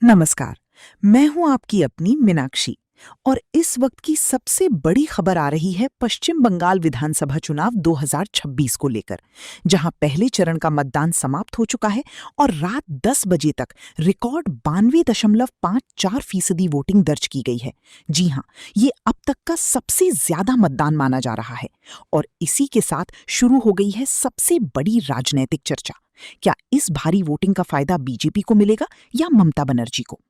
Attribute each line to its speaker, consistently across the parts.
Speaker 1: नमस्कार। मैं हूं आपकी अपनी मीनाक्षी और इस वक्त की सबसे बड़ी खबर आ रही है पश्चिम बंगाल विधानसभा चुनाव 2026 को लेकर, जहां पहले चरण का मतदान समाप्त हो चुका है और रात 10 बजे तक रिकॉर्ड 92.54% वोटिंग दर्ज की गई है। जी हां, ये अब तक का सबसे ज्यादा मतदान माना जा रहा है और इसी के साथ शुरू हो गई है सबसे बड़ी राजनीतिक चर्चा। क्या इस भारी वोटिंग का फायदा बीजेपी को मिलेगा या ममता बनर्जी को?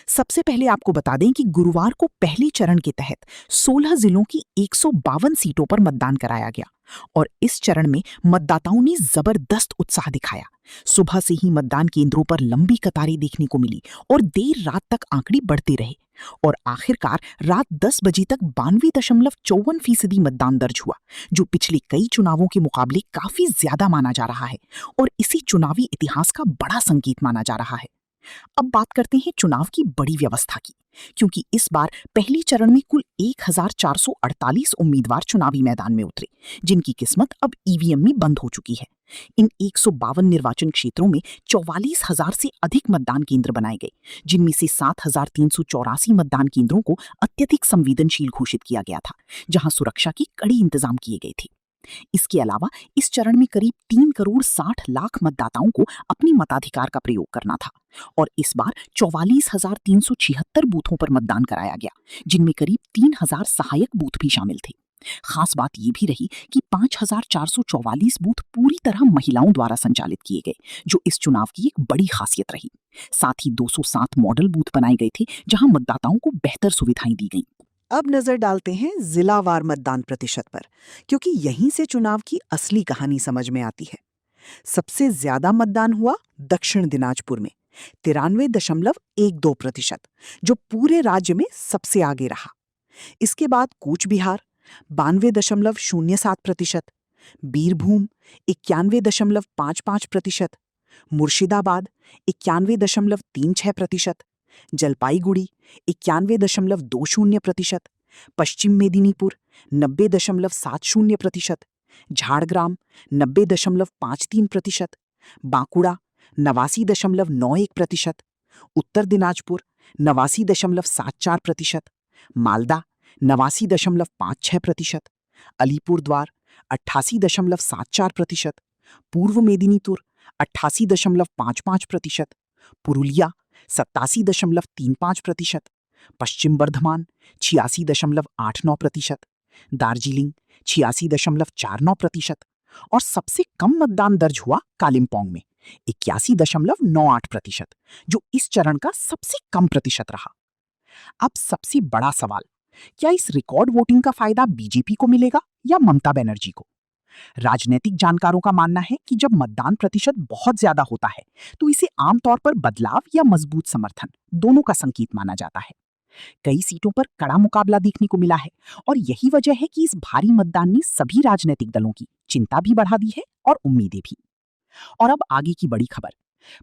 Speaker 1: सबसे पहले आपको बता दें कि गुरुवार को पहले चरण के तहत 16 जिलों की 152 सीटों पर मतदान कराया गया और इस चरण में मतदाताओं ने जबरदस्त उत्साह दिखाया। सुबह से ही मतदान केंद्रों पर लंबी कतारें देखने को मिली और देर रात तक आंकड़े बढ़ते रहे और आखिरकार रात 10 बजे तक 92.54% मतदान दर्ज हुआ, जो पिछले कई चुनावों के मुकाबले काफी ज्यादा माना जा रहा है और इसी चुनावी इतिहास का बड़ा संकेत माना जा रहा है। अब बात करते हैं चुनाव की बड़ी व्यवस्था की, क्योंकि इस बार पहले चरण में कुल 1448 उम्मीदवार चुनावी मैदान में उतरे, जिनकी किस्मत अब ईवीएम में बंद हो चुकी है। इन 152 निर्वाचन क्षेत्रों में 44,000 से अधिक मतदान केंद्र बनाए गए, जिनमें से 7,384 मतदान केंद्रों को अत्यधिक संवेदनशील घोषित किया गया था, जहां सुरक्षा के कड़े इंतजाम किए गए थे। इसके अलावा इस चरण में करीब 3,60,00,000 मतदाताओं को अपने मताधिकार का प्रयोग करना था और इस बार 44,376 बूथों पर मतदान कराया गया, जिनमें करीब 3,000 सहायक बूथ भी शामिल थे। खास बात यह भी रही कि 5,444 बूथ पूरी तरह महिलाओं द्वारा संचालित किए गए, जो इस चुनाव की एक बड़ी खासियत रही। साथ ही 207 मॉडल बूथ बनाए गए थे, जहां मतदाताओं को बेहतर सुविधाएं दी गईं। अब नजर डालते हैं जिलावार मतदान प्रतिशत पर, क्योंकि यहीं से चुनाव की असली कहानी समझ में आती है। सबसे ज्यादा मतदान हुआ दक्षिण दिनाजपुर में 93.12%, जो पूरे राज्य में सबसे आगे रहा। इसके बाद कूच बिहार 92.07%, बीरभूम 91.55%, मुर्शिदाबाद 91.36%, जलपाईगुड़ी 91.20%, पश्चिम मेदिनीपुर 90.70%, झाड़ग्राम 90.53%, बांकुड़ा 89.91%, उत्तर दिनाजपुर 89.74%, मालदा 89.56%, अलीपुरद्वार 88.74%, पूर्व मेदिनीपुर 88.55%, पुरुलिया 87.35%, पश्चिम बर्धमान 86.89%, दार्जिलिंग 86.49% और सबसे कम मतदान दर्ज हुआ कालिम्पोंग में 81.98%, जो इस चरण का सबसे कम प्रतिशत रहा। अब सबसे बड़ा सवाल, क्या इस रिकॉर्ड वोटिंग का फायदा बीजेपी को मिलेगा या ममता बनर्जी को? राजनीतिक जानकारों का मानना है कि जब मतदान प्रतिशत बहुत ज्यादा होता है तो इसे आमतौर पर बदलाव या मजबूत समर्थन दोनों का संकेत माना जाता है। कई सीटों पर कड़ा मुकाबला देखने को मिला है और यही वजह है कि इस भारी मतदान ने सभी राजनीतिक दलों की चिंता भी बढ़ा दी है और उम्मीदें भी। और अब आगे की बड़ी खबर,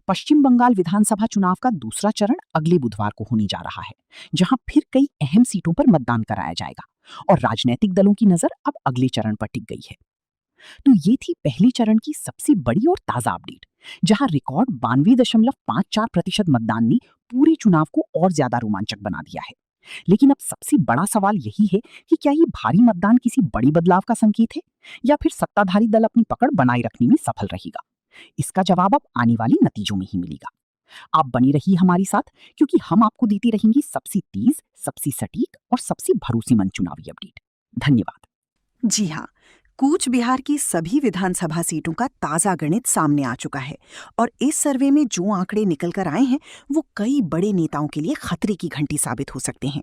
Speaker 1: पश्चिम बंगाल विधानसभा चुनाव का दूसरा चरण अगले बुधवार को होने जा रहा है, जहां फिर कई अहम सीटों पर मतदान कराया जाएगा और राजनीतिक दलों की नजर अब अगले चरण पर टिक गई है। तो ये थी पहले चरण की सबसे बड़ी और ताजा अपडेट, जहां रिकॉर्ड 92.54% मतदान ने पूरे चुनाव को और ज्यादा रोमांचक बना दिया है। लेकिन अब सबसे बड़ा सवाल यही है कि क्या ये भारी मतदान किसी बड़ी बदलाव का संकेत है या फिर सत्ताधारी दल अपनी पकड़ बनाए रखने में सफल रहेगा? इसका जवाब अब आने वाले नतीजों में ही मिलेगा। आप बनी रहिए हमारे साथ, क्योंकि हम आपको देती रहेंगी सबसे तेज, सबसे सटीक और सबसे भरोसेमंद चुनावी अपडेट। धन्यवाद। जी हाँ, कूच बिहार की सभी विधानसभा सीटों का ताजा गणित सामने आ चुका है और इस सर्वे में जो आंकड़े निकल कर आए हैं वो कई बड़े नेताओं के लिए खतरे की घंटी साबित हो सकते हैं।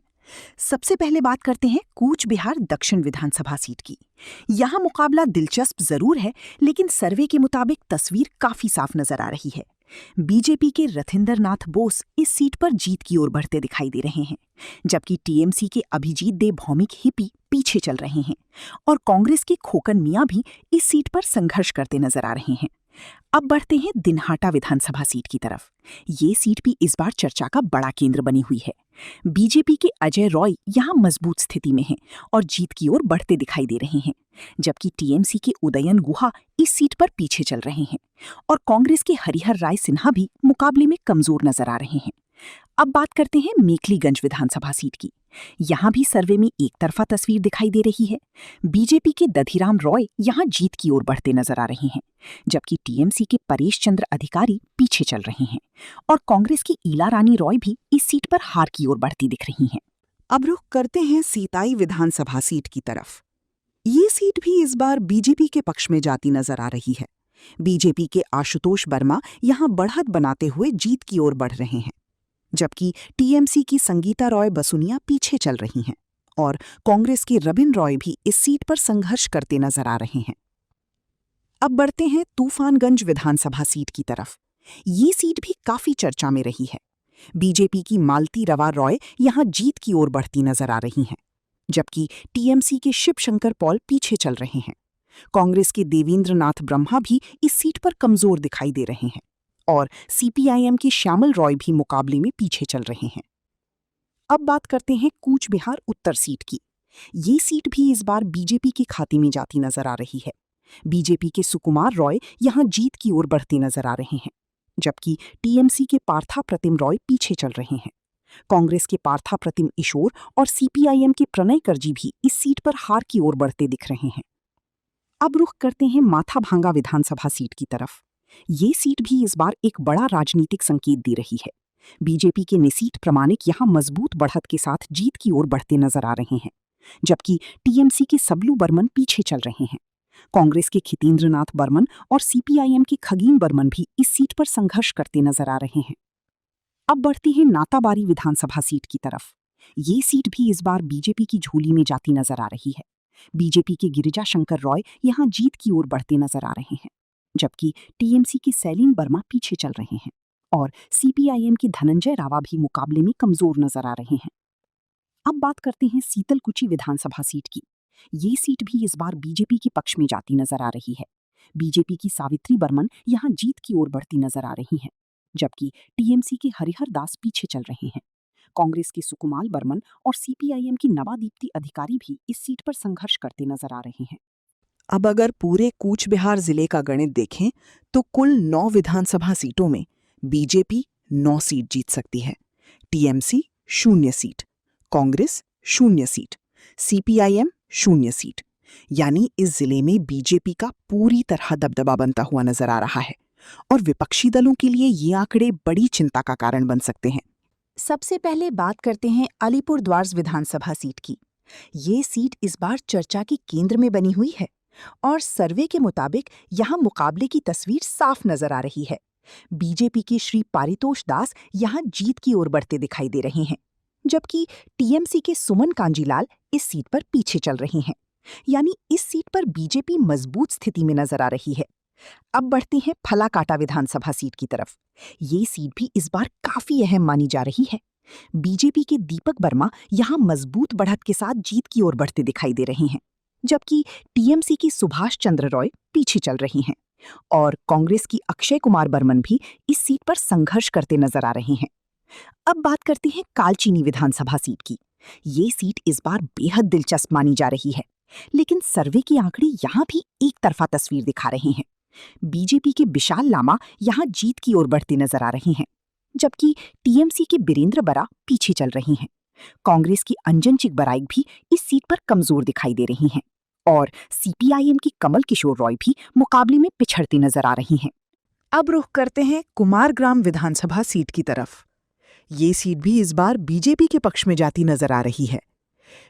Speaker 1: सबसे पहले बात करते हैं कूच बिहार दक्षिण विधानसभा सीट की। यहाँ मुकाबला दिलचस्प जरूर है, लेकिन सर्वे के मुताबिक तस्वीर काफी साफ नजर आ रही है। बीजेपी के रथिंदर नाथ बोस इस सीट पर जीत की ओर बढ़ते दिखाई दे रहे हैं, जबकि टीएमसी के अभिजीत देव भौमिक हिपी पीछे चल रहे हैं और कांग्रेस के खोकन मियां भी इस सीट पर संघर्ष करते नजर आ रहे हैं। अब बढ़ते हैं दिनहाटा विधानसभा सीट की तरफ। ये सीट भी इस बार चर्चा का बड़ा केंद्र बनी हुई है। बीजेपी के अजय रॉय यहाँ मजबूत स्थिति में हैं और जीत की ओर बढ़ते दिखाई दे रहे हैं, जबकि टीएमसी के उदयन गुहा इस सीट पर पीछे चल रहे हैं और कांग्रेस के हरिहर राय सिन्हा भी मुकाबले में कमजोर नजर आ रहे हैं। अब बात करते हैं मेखलीगंज विधानसभा सीट की। यहाँ भी सर्वे में एक तरफा तस्वीर दिखाई दे रही है। बीजेपी के दधीराम रॉय यहाँ जीत की ओर बढ़ते नजर आ रहे हैं, जबकि टीएमसी के परेश चंद्र अधिकारी पीछे चल रहे हैं और कांग्रेस की ईला रानी रॉय भी इस सीट पर हार की ओर बढ़ती दिख रही हैं। अब रुख करते हैं सीताई विधानसभा सीट की तरफ। ये सीट भी इस बार बीजेपी के पक्ष में जाती नजर आ रही है। बीजेपी के आशुतोष वर्मा यहाँ बढ़त बनाते हुए जीत की ओर बढ़ रहे हैं, जबकि टीएमसी की संगीता रॉय बसुनिया पीछे चल रही हैं और कांग्रेस के रबिन रॉय भी इस सीट पर संघर्ष करते नजर आ रहे हैं। अब बढ़ते हैं तूफानगंज विधानसभा सीट की तरफ। ये सीट भी काफी चर्चा में रही है। बीजेपी की मालती रवा रॉय यहां जीत की ओर बढ़ती नजर आ रही हैं, जबकि टीएमसी के शिव शंकर पॉल पीछे चल रहे हैं। कांग्रेस के देवेंद्र नाथ ब्रह्मा भी इस सीट पर कमजोर दिखाई दे रहे हैं और सीपीआईएम की श्यामल रॉय भी मुकाबले में पीछे चल रहे हैं। अब बात करते हैं कूच बिहार उत्तर सीट की। ये सीट भी इस बार बीजेपी के खाते में जाती नजर आ रही है। बीजेपी के सुकुमार रॉय यहां जीत की ओर बढ़ते नजर आ रहे हैं, जबकि टीएमसी के पार्था प्रतिम रॉय पीछे चल रहे हैं। कांग्रेस के पार्था प्रतिम ईशोर और सीपीआईएम के प्रणय करजी भी इस सीट पर हार की ओर बढ़ते दिख रहे हैं। अब रुख करते हैं माथाभांगा विधानसभा सीट की तरफ। ये सीट भी इस बार एक बड़ा राजनीतिक संकेत दे रही है। बीजेपी के निसीत प्रमाणिक यहां मजबूत बढ़त के साथ जीत की ओर बढ़ते नजर आ रहे हैं, जबकि टीएमसी के सबलू बर्मन पीछे चल रहे हैं। कांग्रेस के खितेंद्र नाथ बर्मन और सीपीआईएम के खगीन बर्मन भी इस सीट पर संघर्ष करते नजर आ रहे हैं। अब बढ़ती है नाताबारी विधानसभा सीट की तरफ। ये सीट भी इस बार बीजेपी की झोली में जाती नजर आ रही है। बीजेपी के गिरिजा शंकर रॉय यहां जीत की ओर बढ़ते नजर आ रहे हैं, जबकि टीएमसी की सैलीन वर्मा पीछे चल रहे हैं और सीपीआईएम की धनंजय रावा भी मुकाबले में कमजोर नजर आ रहे हैं। अब बात करते हैं सीतलकुची विधानसभा सीट की। ये सीट भी इस बार बीजेपी के पक्ष में जाती नजर आ रही है। बीजेपी की सावित्री बर्मन यहां जीत की ओर बढ़ती नजर आ रही हैं, जबकि टीएमसी के हरिहर दास पीछे चल रहे हैं। कांग्रेस के सुकुमाल बर्मन और सीपीआईएम की नवादीप्ति अधिकारी भी इस सीट पर संघर्ष करते नजर आ रहे हैं। अब अगर पूरे कूच बिहार जिले का गणित देखें तो कुल 9 विधानसभा सीटों में बीजेपी 9 सीट जीत सकती है, TMC 0 seat, Congress 0 seat, CPIM 0 seat. यानी इस जिले में बीजेपी का पूरी तरह दबदबा बनता हुआ नजर आ रहा है और विपक्षी दलों के लिए ये आंकड़े बड़ी चिंता का कारण बन सकते हैं। सबसे पहले बात करते हैं अलीपुरद्वार विधानसभा सीट की। ये सीट इस बार चर्चा के केंद्र में बनी हुई है और सर्वे के मुताबिक यहां मुकाबले की तस्वीर साफ नजर आ रही है। बीजेपी के श्री पारितोष दास यहां जीत की ओर बढ़ते दिखाई दे रहे हैं, जबकि टीएमसी के सुमन कांजीलाल इस सीट पर पीछे चल रहे हैं। यानी इस सीट पर बीजेपी मजबूत स्थिति में नजर आ रही है। अब बढ़ते हैं फलाकाटा विधानसभा सीट की तरफ। ये सीट भी इस बार काफी अहम मानी जा रही है। बीजेपी के दीपक वर्मा यहां मजबूत बढ़त के साथ जीत की ओर बढ़ते दिखाई दे रहे हैं, जबकि टीएमसी की सुभाष चंद्र रॉय पीछे चल रही हैं और कांग्रेस की अक्षय कुमार बर्मन भी इस सीट पर संघर्ष करते नजर आ रहे हैं। अब बात करते हैं कालचीनी विधानसभा सीट की। ये सीट इस बार बेहद दिलचस्प मानी जा रही है, लेकिन सर्वे के आंकड़े यहां भी एक तरफा तस्वीर दिखा रहे हैं। बीजेपी के विशाल लामा यहां जीत की ओर बढ़ते नजर आ रहे हैं, जबकि टीएमसी के बीरेंद्र बरा पीछे चल रही हैं। कांग्रेस की अंजन चिकबराइक भी इस सीट पर कमजोर दिखाई दे रही हैं और सीपीआईएम की कमल किशोर रॉय भी मुकाबले में पिछड़ती नजर आ रही हैं। अब रुख करते हैं कुमारग्राम विधानसभा सीट की तरफ। ये सीट भी इस बार बीजेपी के पक्ष में जाती नजर आ रही है।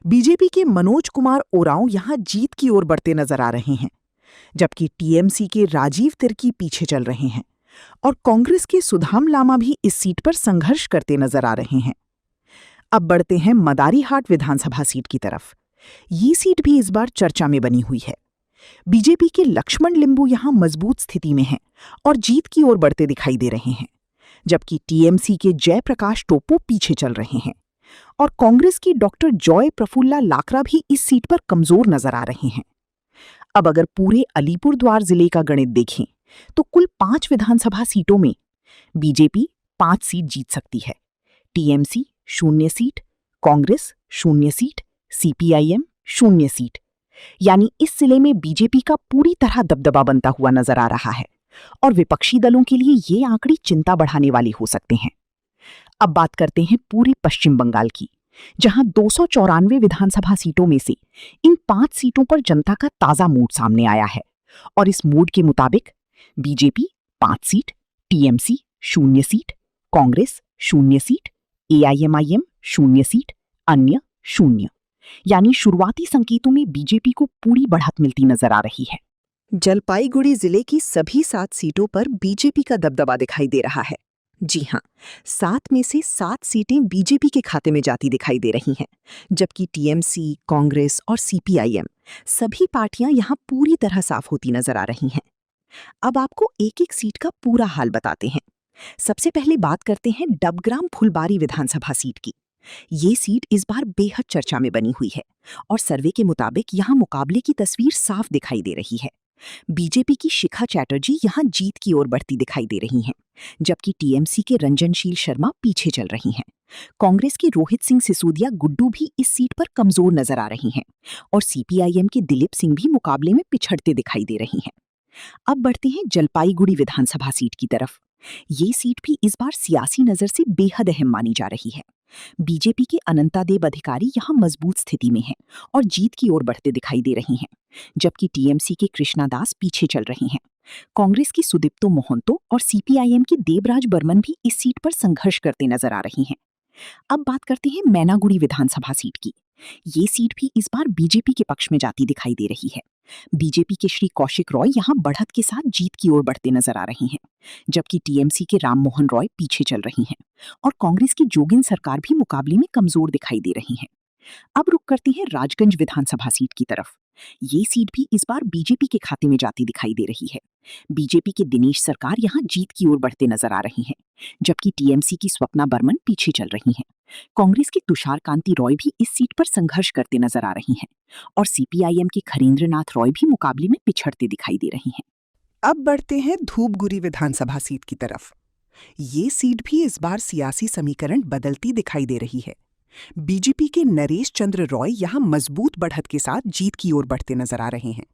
Speaker 1: बीजेपी के मनोज कुमार ओरांव यहां जीत की ओर बढ़ते नजर आ रहे हैं, जबकि टीएमसी के राजीव तिर्की पीछे चल रहे हैं और कांग्रेस के सुधाम लामा भी इस सीट पर संघर्ष करते नजर आ रहे हैं। अब बढ़ते हैं मदारीहाट विधानसभा सीट की तरफ। ये सीट भी इस बार चर्चा में बनी हुई है। बीजेपी के लक्ष्मण लिंबू यहां मजबूत स्थिति में हैं और जीत की ओर बढ़ते दिखाई दे रहे हैं, जबकि टीएमसी के जयप्रकाश टोपो पीछे चल रहे हैं और कांग्रेस की डॉक्टर जॉय प्रफुल्ला लाकरा भी इस सीट पर कमजोर नजर आ रहे हैं। अब अगर पूरे अलीपुरद्वार जिले का गणित देखें तो कुल 5 विधानसभा सीटों में बीजेपी 5 सीट जीत सकती है, TMC 0 seat, Congress 0 seat, CPIM 0 seat. यानी इस जिले में बीजेपी का पूरी तरह दबदबा बनता हुआ नजर आ रहा है और विपक्षी दलों के लिए ये आंकड़े चिंता बढ़ाने वाली हो सकते हैं। अब बात करते हैं पूरे पश्चिम बंगाल की, जहां 294 विधानसभा सीटों में से इन 5 सीटों पर जनता का ताजा मूड सामने आया है। और इस मूड के मुताबिक BJP 5 seat, TMC 0 seat, Congress 0 seat, AIMIM 0 seat, अन्य 0। यानी शुरुआती संकेतों में बीजेपी को पूरी बढ़त मिलती नजर आ रही है।
Speaker 2: जलपाईगुड़ी जिले की सभी 7 सीटों पर बीजेपी का दबदबा दिखाई दे रहा है। जी हां, 7 में से 7 सीटें बीजेपी के खाते में जाती दिखाई दे रही हैं, जबकि टीएमसी, कांग्रेस और सीपीआईएम सभी पार्टियां यहां पूरी तरह साफ होती नजर आ रही हैं। अब आपको एक-एक सीट का पूरा हाल बताते हैं। सबसे पहले बात करते हैं डबग्राम फुलबारी विधानसभा सीट की। ये सीट इस बार बेहद चर्चा में बनी हुई है और सर्वे के मुताबिक यहां मुकाबले की तस्वीर साफ दिखाई दे रही है। बीजेपी की शिखा चैटर्जी यहां जीत की ओर बढ़ती दिखाई दे रही हैं, जबकि टीएमसी के रंजनशील शर्मा पीछे चल रही हैं। कांग्रेस के रोहित सिंह सिसोदिया गुड्डू भी इस सीट पर कमजोर नजर आ रही हैं और सीपीआईएम के दिलीप सिंह भी मुकाबले में पिछड़ते दिखाई दे रही हैं। अब बढ़ते हैं जलपाईगुड़ी विधानसभा सीट की तरफ। ये सीट भी इस बार सियासी नजर से बेहद अहम मानी जा रही है। बीजेपी के अनंतादेव अधिकारी यहां मजबूत स्थिति में हैं और जीत की ओर बढ़ते दिखाई दे रही हैं, जबकि टीएमसी के कृष्णा दास पीछे चल रही हैं। कांग्रेस की सुदीप्तो मोहंतो और सीपीआईएम की देवराज बर्मन भी इस सीट पर संघर्ष करते नजर आ रही हैं। अब बात करते हैं मैनागुड़ी विधानसभा सीट की। ये सीट भी इस बार बीजेपी के पक्ष में जाती दिखाई दे रही है। बीजेपी के श्री कौशिक रॉय यहां बढ़त के साथ जीत की ओर बढ़ते नजर आ रही हैं, जबकि टीएमसी के राम मोहन रॉय पीछे चल रही हैं और कांग्रेस की जोगिन सरकार भी मुकाबले में कमजोर दिखाई दे रही हैं। अब रुक करते हैं राजगंज विधानसभा सीट की तरफ। ये सीट भी इस बार बीजेपी के खाते में जाती दिखाई दे रही है। बीजेपी के दिनेश सरकार यहां जीत की ओर बढ़ते नजर आ रही हैं, जबकि टीएमसी की स्वप्ना बर्मन पीछे चल रही हैं। कांग्रेस के तुषार कांति रॉय भी इस सीट पर संघर्ष करते नजर आ रही हैं और सीपीआईएम के खरींद्रनाथ रॉय भी मुकाबले में पिछड़ते दिखाई दे रही हैं। अब बढ़ते हैं धूपगुड़ी विधानसभा सीट की तरफ। ये सीट भी इस बार सियासी समीकरण बदलती दिखाई दे रही है। बीजेपी के नरेश चंद्र रॉय यहां मजबूत बढ़त के साथ जीत की ओर बढ़ते नजर आ रहे हैं,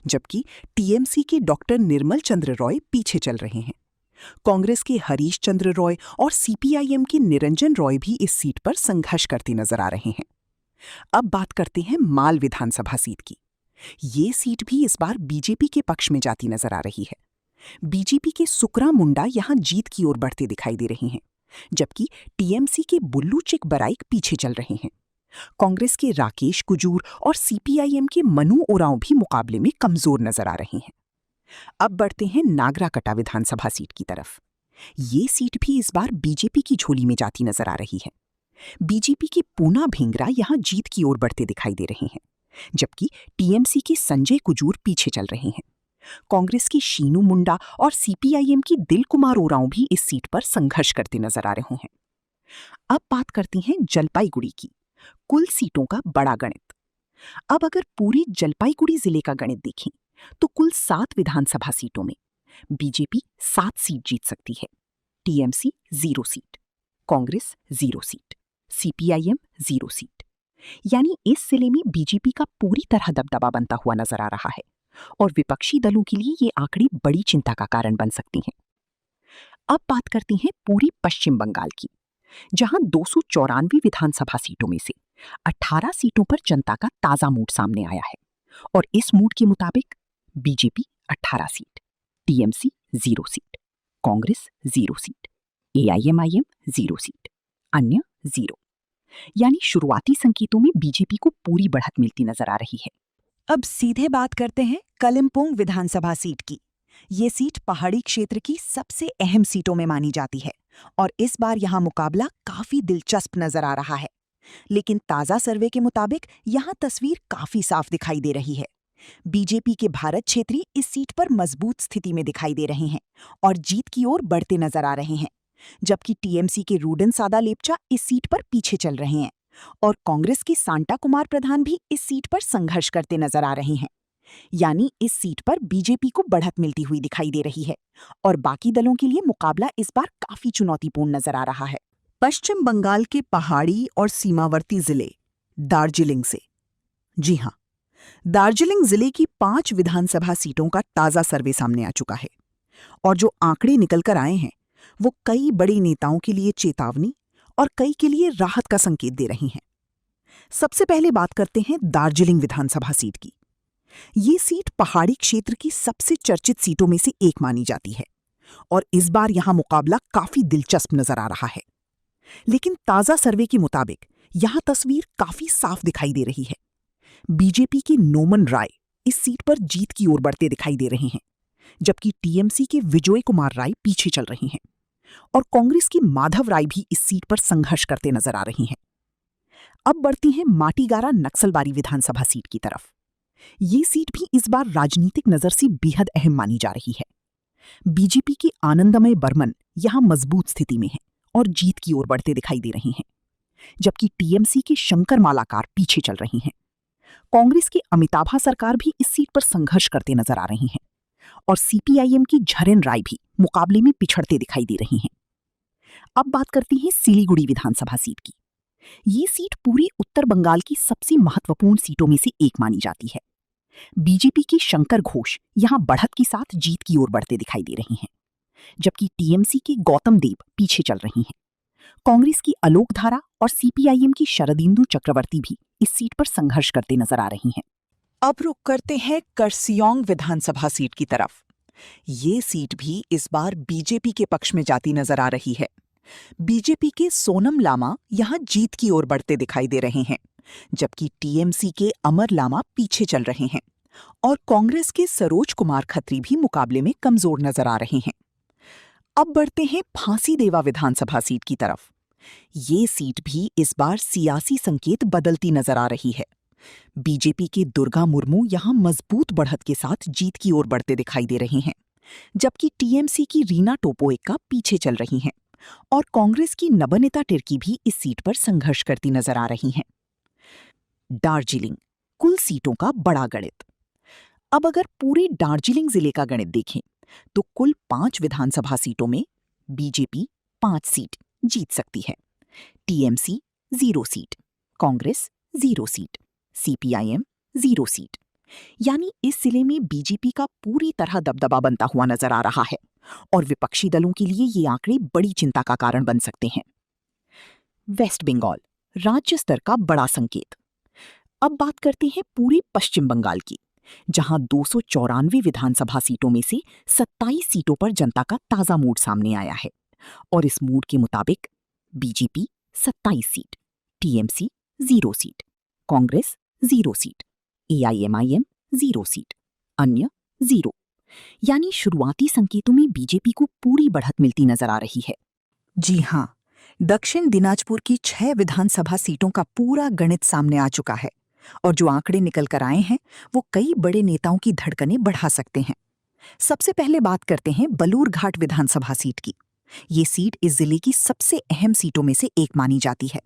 Speaker 2: जबकि टीएमसी के डॉक्टर निर्मल चंद्र रॉय पीछे चल रहे हैं। कांग्रेस के हरीश चंद्र रॉय और सीपीआईएम के निरंजन रॉय भी इस सीट पर संघर्ष करते नजर आ रहे हैं। अब बात करते हैं माल विधानसभा सीट की। ये सीट भी इस बार बीजेपी के पक्ष में जाती नजर आ रही है। बीजेपी के सुकरा मुंडा यहां जीत की ओर बढ़ते दिखाई दे रहे हैं, जबकि टीएमसी के बुल्लू चिक बराइक पीछे चल रहे हैं। कांग्रेस के राकेश कुजूर और सीपीआईएम के मनु ओरांव भी मुकाबले में कमजोर नजर आ रहे हैं। अब बढ़ते हैं नागराकटा विधानसभा सीट की तरफ। ये सीट भी इस बार बीजेपी की झोली में जाती नजर आ रही है। बीजेपी के पूना भिंगरा यहां जीत की ओर बढ़ते दिखाई दे रहे हैं, जबकि टीएमसी के संजय कुजूर पीछे चल रहे हैं। कांग्रेस की शीनू मुंडा और सीपीआईएम की दिल कुमार ओरांव भी इस सीट पर संघर्ष करते नजर आ रहे हैं। अब बात करती हैं जलपाईगुड़ी की, कुल सीटों का बड़ा गणित। अब अगर पूरी जलपाईगुड़ी जिले का गणित देखें तो कुल 7 विधानसभा सीटों में बीजेपी 7 सीट जीत सकती है, TMC 0 seat, Congress 0 seat, CPIM 0 seat. यानी इस जिले में बीजेपी का पूरी तरह दबदबा बनता हुआ नजर आ रहा है और विपक्षी दलों के लिए ये आंकड़े बड़ी चिंता का कारण बन सकती हैं। अब बात करती हैं पूरी पश्चिम बंगाल की, जहां 294 विधानसभा सीटों में से 18 सीटों पर जनता का ताजा मूड सामने आया है और इस मूड के मुताबिक BJP 18 seat, TMC 0 seat, Congress 0 seat, AIMIM 0 seat, अन्य 0। यानी शुरुआती संकेतों में बीजेपी को पूरी बढ़त मिलती नजर आ रही है।
Speaker 3: अब सीधे बात करते हैं कलिम्पोंग विधानसभा सीट की। ये सीट पहाड़ी क्षेत्र की सबसे अहम सीटों में मानी जाती है और इस बार यहां मुकाबला काफी दिलचस्प नजर आ रहा है। लेकिन ताजा सर्वे के मुताबिक यहां तस्वीर काफी साफ दिखाई दे रही है। बीजेपी के भारत छेत्री इस सीट पर मजबूत स्थिति में दिखाई दे रहे हैं और जीत की ओर बढ़ते नजर आ रहे हैं, जबकि टीएमसी के रूडन सादा लेप्चा इस सीट पर पीछे चल रहे हैं और कांग्रेस के सांता कुमार प्रधान भी इस सीट पर संघर्ष करते नजर आ रहे हैं। यानी इस सीट पर बीजेपी को बढ़त मिलती हुई दिखाई दे रही है और बाकी दलों के लिए मुकाबला इस बार काफी चुनौतीपूर्ण नजर आ रहा है।
Speaker 2: पश्चिम बंगाल के पहाड़ी और सीमावर्ती जिले दार्जिलिंग से। जी हां, दार्जिलिंग जिले की 5 विधानसभा सीटों का ताजा सर्वे सामने आ चुका है और जो आंकड़े निकल कर आए हैं वो कई बड़े नेताओं के लिए चेतावनी
Speaker 3: और कई के लिए राहत का संकेत दे रही हैं। सबसे पहले बात करते हैं दार्जिलिंग विधानसभा सीट की। ये सीट पहाड़ी क्षेत्र की सबसे चर्चित सीटों में से एक मानी जाती है और इस बार यहां मुकाबला काफी दिलचस्प नजर आ रहा है। लेकिन ताजा सर्वे के मुताबिक यहां तस्वीर काफी साफ दिखाई दे रही है। बीजेपी के नोमन राय इस सीट पर जीत की ओर बढ़ते दिखाई दे रहे हैं, जबकि टीएमसी के विजय कुमार राय पीछे चल रहे हैं और कांग्रेस की माधव राय भी इस सीट पर संघर्ष करते नजर आ रही हैं। अब बढ़ती हैं माटीगारा नक्सलबारी विधानसभा सीट की तरफ। ये सीट भी इस बार राजनीतिक नजर से बेहद अहम मानी जा रही है। बीजेपी के आनंदमय बर्मन यहां मजबूत स्थिति में हैं और जीत की ओर बढ़ते दिखाई दे रहे हैं, जबकि टीएमसी के शंकर मालाकार पीछे चल रही हैं। कांग्रेस की अमिताभा सरकार भी इस सीट पर संघर्ष करते नजर आ रही हैं और सीपीआईएम की झरेन राय भी मुकाबले में पिछड़ते दिखाई दे रही हैं। अब बात करते हैं सिलीगुड़ी विधानसभा सीट की। ये सीट पूरी उत्तर बंगाल की सबसे महत्वपूर्ण सीटों में से एक मानी जाती है। बीजेपी के शंकर घोष यहां बढ़त के साथ जीत की ओर बढ़ते दिखाई दे रही हैं, जबकि टीएमसी के गौतम देव पीछे चल रही हैं। कांग्रेस की आलोक धारा और सीपीआईएम की शरदिंदु चक्रवर्ती भी इस सीट पर संघर्ष करते नजर आ रही हैं। अब रुक करते हैं करसियोंग विधानसभा सीट की तरफ। ये सीट भी इस बार बीजेपी के पक्ष में जाती नजर आ रही है। बीजेपी के सोनम लामा यहां जीत की ओर बढ़ते दिखाई दे रहे हैं, जबकि टीएमसी के अमर लामा पीछे चल रहे हैं और कांग्रेस के सरोज कुमार खत्री भी मुकाबले में कमजोर नजर आ रहे हैं। अब बढ़ते हैं फांसीदेवा विधानसभा सीट की तरफ। ये सीट भी इस बार सियासी संकेत बदलती नजर आ रही है। बीजेपी के दुर्गा मुर्मू यहां मजबूत बढ़त के साथ जीत की ओर बढ़ते दिखाई दे रहे हैं, जबकि टीएमसी की रीना टोपोएक्का पीछे चल रही हैं और कांग्रेस की नबनिता टिर्की भी इस सीट पर संघर्ष करती नजर आ रही हैं। दार्जिलिंग, कुल सीटों का बड़ा गणित। अब अगर पूरे दार्जिलिंग जिले का गणित देखें तो कुल 5 विधानसभा सीटों में बीजेपी 5 सीट जीत सकती है, TMC 0 seat, Congress 0 seat, CPIM 0 seat. यानी इस जिले में बीजेपी का पूरी तरह दबदबा बनता हुआ नजर आ रहा है और विपक्षी दलों के लिए ये आंकड़े बड़ी चिंता का कारण बन सकते हैं। वेस्ट बंगाल, राज्य स्तर का बड़ा संकेत। अब बात करते हैं पूरे पश्चिम बंगाल की, जहां 294 विधानसभा सीटों में से 27 सीटों पर जनता का ताजा मूड सामने आया है और इस मूड के मुताबिक BJP 27 seat, TMC 0 seat, Congress 0 seat, AIMIM 0 seat, अन्य 0। यानी शुरुआती संकेतों में बीजेपी को पूरी बढ़त मिलती नजर आ रही है। जी हां, दक्षिण दिनाजपुर की 6 विधानसभा सीटों का पूरा गणित सामने आ चुका है और जो आंकड़े निकल कर आए हैं वो कई बड़े नेताओं की धड़कनें बढ़ा सकते हैं। सबसे पहले बात करते हैं बलूरघाट विधानसभा सीट की। ये सीट इस जिले की सबसे अहम सीटों में से एक मानी जाती है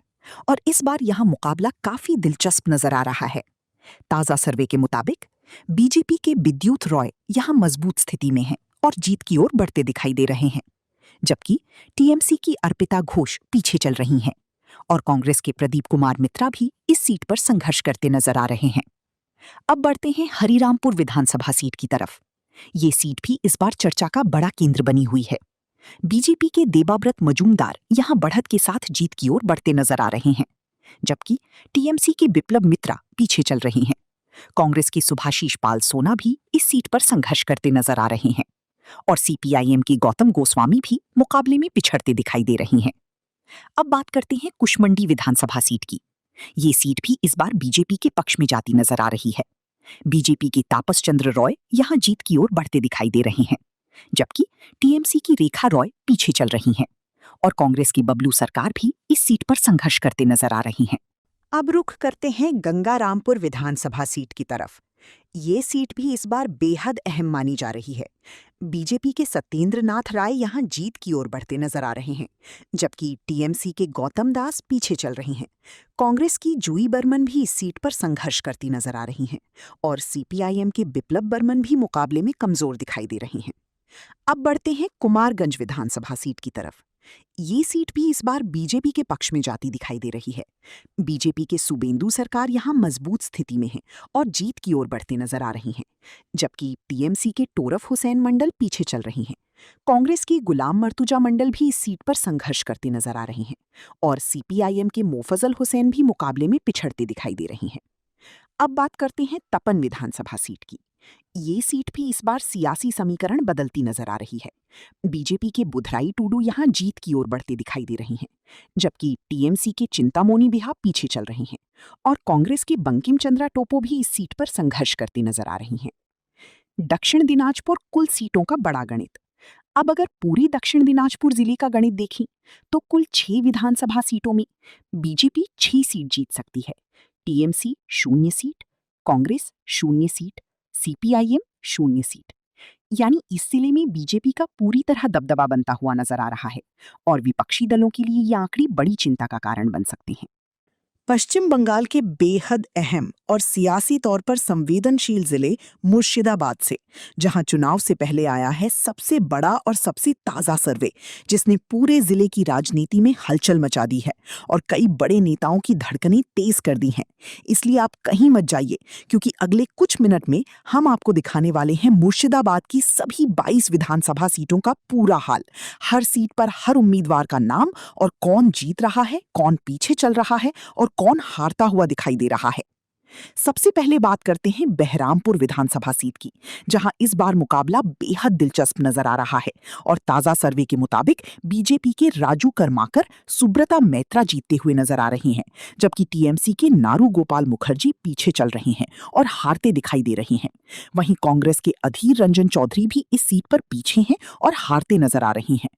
Speaker 3: और इस बार यहां मुकाबला काफी दिलचस्प नजर आ रहा है। ताजा सर्वे के मुताबिक बीजेपी के विद्युत रॉय यहां मजबूत स्थिति में हैं और जीत की ओर बढ़ते दिखाई दे रहे हैं, जबकि टीएमसी की अर्पिता घोष पीछे चल रही हैं और कांग्रेस के प्रदीप कुमार मित्रा भी इस सीट पर संघर्ष करते नजर आ रहे हैं। अब बढ़ते हैं हरिरामपुर विधानसभा सीट की तरफ। ये सीट भी इस बार चर्चा का बड़ा केंद्र बनी हुई है। बीजेपी के देबाव्रत मजूमदार यहां बढ़त के साथ जीत की ओर बढ़ते नजर आ रहे हैं, जबकि टीएमसी के बिप्लब मित्रा पीछे चल रही हैं। कांग्रेस की सुभाशीष पाल सोना भी इस सीट पर संघर्ष करते नजर आ रहे हैं और सीपीआईएम की गौतम गोस्वामी भी मुकाबले में पिछड़ते दिखाई दे रही हैं। अब बात करते हैं कुशमंडी विधानसभा सीट की। ये सीट भी इस बार बीजेपी के पक्ष में जाती नजर आ रही है। बीजेपी के तापस चंद्र रॉय यहां जीत की ओर बढ़ते दिखाई दे रहे हैं, जबकि टीएमसी की रेखा रॉय पीछे चल रही हैं और कांग्रेस की बबलू सरकार भी इस सीट पर संघर्ष करते नजर आ रही हैं। अब रुख करते हैं गंगारामपुर विधानसभा सीट की तरफ। ये सीट भी इस बार बेहद अहम मानी जा रही है। बीजेपी के सत्येंद्र नाथ राय यहां जीत की ओर बढ़ते नजर आ रहे हैं, जबकि टीएमसी के गौतम दास पीछे चल रही हैं। कांग्रेस की जूई बर्मन भी इस सीट पर संघर्ष करती नजर आ रही हैं और सीपीआईएम के बिप्लब बर्मन भी मुकाबले में कमजोर दिखाई दे रही हैं। अब बढ़ते हैं कुमारगंज विधानसभा सीट की तरफ। ये सीट भी इस बार बीजेपी के पक्ष में जाती दिखाई दे रही है। बीजेपी के सुबेंदु सरकार यहां मजबूत स्थिति में है और जीत की ओर बढ़ते नजर आ रही हैं, जबकि टीएमसी के टोरफ हुसैन मंडल पीछे चल रही हैं
Speaker 2: कांग्रेस की गुलाम मर्तुजा मंडल भी इस सीट पर संघर्ष करती नजर आ रही हैं और सीपीआईएम के मोफजल हुसैन भी मुकाबले में पिछड़ते दिखाई दे रही हैं। अब बात करते हैं तपन विधानसभा सीट की। ये सीट भी इस बार सियासी समीकरण बदलती नजर आ रही है। बीजेपी के बुधराई टूडू यहां जीत की ओर बढ़ते दिखाई दे रही हैं, जबकि टीएमसी के चिंतामोनी बिहा पीछे चल रही हैं और कांग्रेस के बंकिम चंद्रा टोपो भी इस सीट पर संघर्ष करती नजर आ रही हैं। दक्षिण दिनाजपुर कुल सीटों का बड़ा गणित। अब अगर पूरी दक्षिण दिनाजपुर जिले का गणित देखें तो कुल 6 विधानसभा सीटों में बीजेपी 6 सीट जीत सकती है, TMC 0 seat, Congress 0 seat, CPIM 0 seat. यानी इस जिले में बीजेपी का पूरी तरह दबदबा बनता हुआ नजर आ रहा है और विपक्षी दलों के लिए ये आंकड़े बड़ी चिंता का कारण बन सकते हैं।
Speaker 3: पश्चिम बंगाल के बेहद अहम और सियासी तौर पर संवेदनशील जिले मुर्शिदाबाद से, जहां चुनाव से पहले आया है सबसे बड़ा और सबसे ताजा सर्वे, जिसने पूरे जिले की राजनीति में हलचल मचा दी है और कई बड़े नेताओं की धड़कनें तेज कर दी हैं। इसलिए आप कहीं मत जाइए, क्योंकि अगले कुछ मिनट में हम आपको दिखाने वाले हैं मुर्शिदाबाद की सभी 22 विधानसभा सीटों का पूरा हाल, हर सीट पर हर उम्मीदवार का नाम और कौन जीत रहा है, कौन पीछे चल रहा है और कौन हारता हुआ दिखाई दे रहा है। सबसे पहले बात करते हैं बहरामपुर विधानसभा सीट की, जहां इस बार मुकाबला बेहद दिलचस्प नजर आ रहा है और ताजा सर्वे के मुताबिक बीजेपी के राजू कर्माकर, सुब्रता मैत्रा जीतते हुए नजर आ रही हैं, जबकि टीएमसी के नारू गोपाल मुखर्जी पीछे चल रही हैं और हारते दिखाई दे रही हैं। वहीं कांग्रेस के अधीर रंजन चौधरी भी इस सीट पर पीछे हैं और हारते नजर आ रही हैं।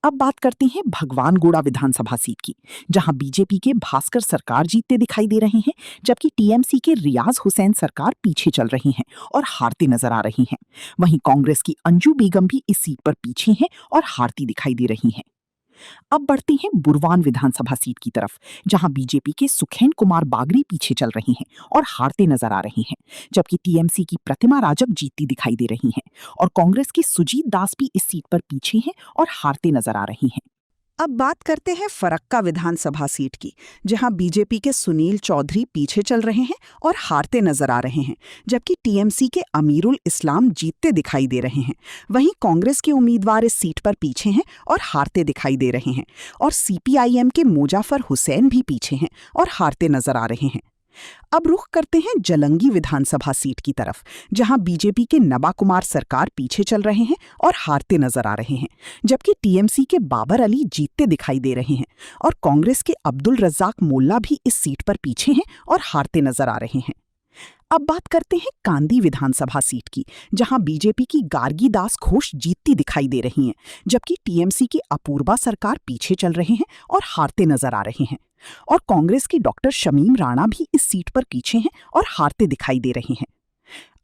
Speaker 3: अब बात करते हैं भगवानगोड़ा विधानसभा सीट की, जहां बीजेपी के भास्कर सरकार जीतते दिखाई दे रहे हैं, जबकि टीएमसी के रियाज हुसैन सरकार पीछे चल रही हैं और हारती नजर आ रही हैं। वहीं कांग्रेस की अंजू बेगम भी इस सीट पर पीछे हैं और हारती दिखाई दे रही हैं। अब बढ़ते हैं बुरवान विधानसभा सीट की तरफ, जहां बीजेपी के सुखेन कुमार बागरी पीछे चल रही हैं और हारते नजर आ रही हैं, जबकि टीएमसी की प्रतिमा राजक जीतती दिखाई दे रही हैं और कांग्रेस के सुजीत दास भी इस सीट पर पीछे हैं और हारते नजर आ रही हैं।
Speaker 2: अब बात करते हैं फरक्का विधानसभा सीट की, जहां बीजेपी के सुनील चौधरी पीछे चल रहे हैं और हारते नजर आ रहे हैं, जबकि टीएमसी के अमीरुल इस्लाम जीतते दिखाई दे रहे हैं। वहीं कांग्रेस के उम्मीदवार इस सीट पर पीछे हैं और हारते दिखाई दे रहे हैं और सीपीआईएम के मुजाफर हुसैन भी पीछे हैं और हारते नजर आ रहे हैं। अब रुख करते हैं जलंगी विधानसभा सीट की तरफ, जहां बीजेपी के नबा कुमार सरकार पीछे चल रहे हैं और हारते नजर आ रहे हैं, जबकि टीएमसी के बाबर अली जीतते दिखाई दे रहे हैं और कांग्रेस के अब्दुल रज्जाक मोल्ला भी इस सीट पर पीछे हैं और हारते नजर आ रहे हैं। अब बात करते हैं कांदी विधानसभा सीट की, जहां बीजेपी की गार्गी दास घोष जीतती दिखाई दे रही हैं, जबकि टीएमसी की अपूर्वा सरकार पीछे चल रहे हैं और हारते नजर आ रहे हैं और कांग्रेस की डॉक्टर शमीम राणा भी इस सीट पर पीछे हैं और हारते दिखाई दे रहे हैं।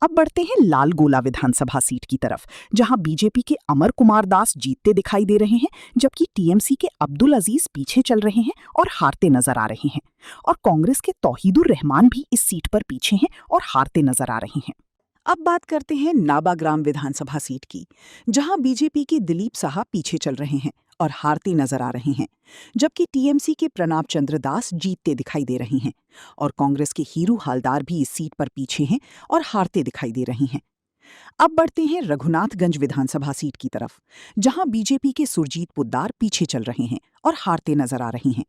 Speaker 2: अब बढ़ते हैं लालगोला विधानसभा सीट की तरफ, जहां बीजेपी के अमर कुमार दास जीतते दिखाई दे रहे हैं, जबकि टीएमसी के अब्दुल अजीज पीछे चल रहे हैं और हारते नजर आ रहे हैं और कांग्रेस के तौहीदुर रहमान भी इस सीट पर पीछे हैं और हारते नजर आ रहे हैं। अब बात करते हैं नाबाग्राम विधानसभा सीट की, जहां बीजेपी के दिलीप साहा पीछे चल रहे हैं और हारते नजर आ रहे हैं, जबकि टीएमसी के प्रणब चंद्र दास जीतते दिखाई दे रहे हैं और कांग्रेस के हीरू हालदार भी इस सीट पर पीछे हैं और हारते दिखाई दे रहे हैं। अब बढ़ते हैं रघुनाथगंज विधानसभा सीट की तरफ, जहां बीजेपी के सुरजीत पुद्दार पीछे चल रहे हैं और हारते नजर आ रहे हैं,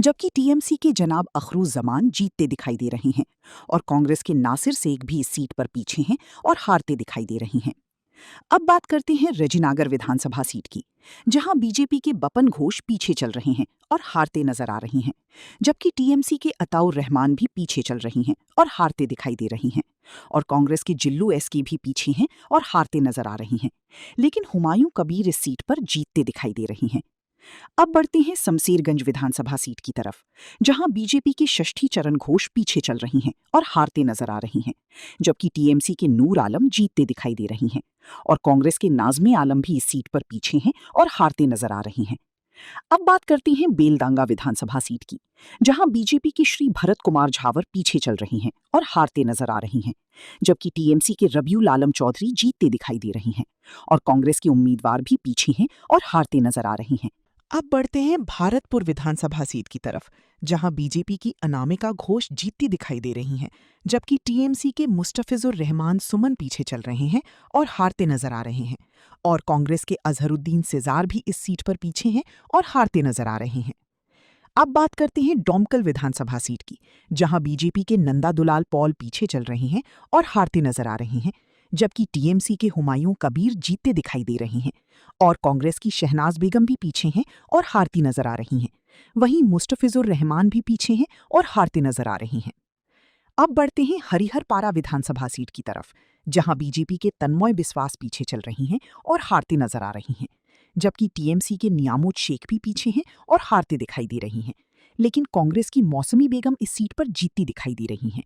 Speaker 2: जबकि टीएमसी के जनाब अखरूज जमान जीतते दिखाई दे रहे हैं और कांग्रेस के नासिर शेख भी इस सीट पर पीछे हैं और हारते दिखाई दे रहे हैं। अब बात करते हैं रजिनागर विधानसभा सीट की, जहां बीजेपी के बपन घोष पीछे चल रहे हैं और हारते नजर आ रही हैं, जबकि टीएमसी के अताउर रहमान भी पीछे चल रही हैं और हारते दिखाई दे रही हैं और कांग्रेस के जिल्लू एसके भी पीछे हैं और हारते नजर आ रही हैं, लेकिन हुमायूं कबीर इस सीट पर जीतते दिखाई दे रही हैं। अब बढ़ते हैं शमशेरगंज विधानसभा सीट की तरफ, जहां बीजेपी के षष्ठी चरण घोष पीछे चल रही हैं और हारते नजर आ रही हैं, जबकि टीएमसी के नूर आलम जीतते दिखाई दे रही हैं और कांग्रेस के नाज़मे आलम भी इस सीट पर पीछे हैं और हारते नजर आ रही हैं। अब बात करते हैं बेलदांगा विधानसभा सीट की, जहां बीजेपी के श्री भरत कुमार झावर पीछे चल रही हैं और हारते नजर आ रही हैं, जबकि टीएमसी के रबियुल आलम चौधरी जीतते दिखाई दे रही हैं और कांग्रेस के उम्मीदवार भी पीछे हैं और हारते नजर आ रही हैं।
Speaker 1: अब बढ़ते हैं भारतपुर विधानसभा सीट की तरफ, जहां बीजेपी की अनामिका घोष जीतती दिखाई दे रही हैं, जबकि टीएमसी के मुस्तफिजुर रहमान सुमन पीछे चल रहे हैं और हारते नजर आ रहे हैं। और कांग्रेस के अजहरुद्दीन सिजार भी इस सीट पर पीछे हैं और हारते नजर आ रहे हैं। अब बात करते हैं डोमकल विधानसभा सीट की, जहां बीजेपी के नंदा दुलाल पॉल पीछे चल रहे हैं और हारते नजर आ रहे हैं, जबकि टीएमसी के हुमायूं कबीर जीतते दिखाई दे रहे हैं और कांग्रेस की शहनाज बेगम भी पीछे हैं और हारती नजर आ रही हैं। वहीं मुस्तफिजुर रहमान भी पीछे हैं और हारते नजर आ रहे हैं। अब बढ़ते हैं हरिहरपारा विधानसभा सीट की तरफ, जहां बीजेपी के तन्मय बिस्वास पीछे चल रही हैं और हारते नजर आ रही हैं, जबकि टीएमसी के नियामोद शेख भी पीछे हैं और हारते दिखाई दे रही हैं। लेकिन कांग्रेस की मौसमी बेगम इस सीट पर जीतती दिखाई दे रही हैं।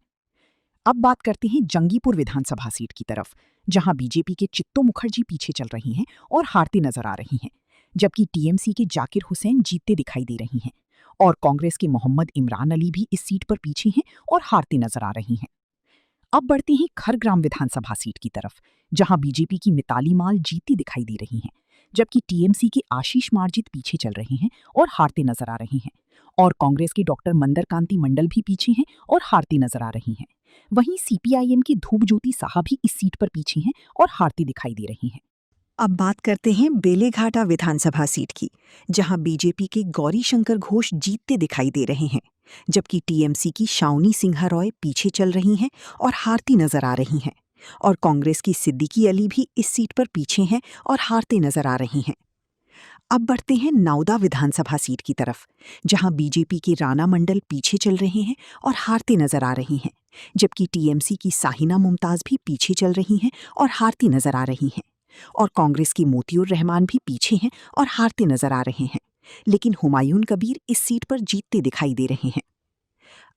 Speaker 1: अब बात करते हैं जंगीपुर विधानसभा सीट की तरफ, जहां बीजेपी के चित्तो मुखर्जी पीछे चल रही हैं और हारते नजर आ रही हैं, जबकि टीएमसी के जाकिर हुसैन जीतते दिखाई दे रही हैं और कांग्रेस के मोहम्मद इमरान अली भी इस सीट पर पीछे हैं और हारते नजर आ रही हैं। अब बढ़ते हैं खरग्राम विधानसभा सीट की तरफ, जहां बीजेपी की मिताली माल जीतती दिखाई दे रही हैं, जबकि टीएमसी के आशीष मार्जित पीछे चल रहे हैं और हारते नजर आ रहे हैं और कांग्रेस के डॉक्टर मंदर कांति मंडल भी पीछे हैं और हारते नजर आ रही हैं। वहीं सीपीआईएम की धूप ज्योति साहा भी इस सीट पर पीछे हैं और हारती दिखाई दे रही हैं।
Speaker 2: अब बात करते हैं बेलेघाटा विधानसभा सीट की, जहां बीजेपी के गौरी शंकर घोष जीतते दिखाई दे रहे हैं, जबकि टीएमसी की शाउनी सिंहा रॉय पीछे चल रही हैं और हारती नजर आ रही हैं और कांग्रेस की सिद्दीकी अली भी इस सीट पर पीछे हैं और हारते नजर आ रही हैं। अब बढ़ते हैं नौदा विधानसभा सीट की तरफ, जहां बीजेपी के राणा मंडल पीछे चल रहे हैं और हारते नजर आ रही हैं, जबकि टीएमसी की साहिना मुमताज भी पीछे चल रही हैं और हारती नजर आ रही हैं और कांग्रेस की मोतियुर रहमान भी पीछे हैं और हारते नजर आ रहे हैं। लेकिन हुमायूं कबीर इस सीट पर जीतते दिखाई दे रहे हैं।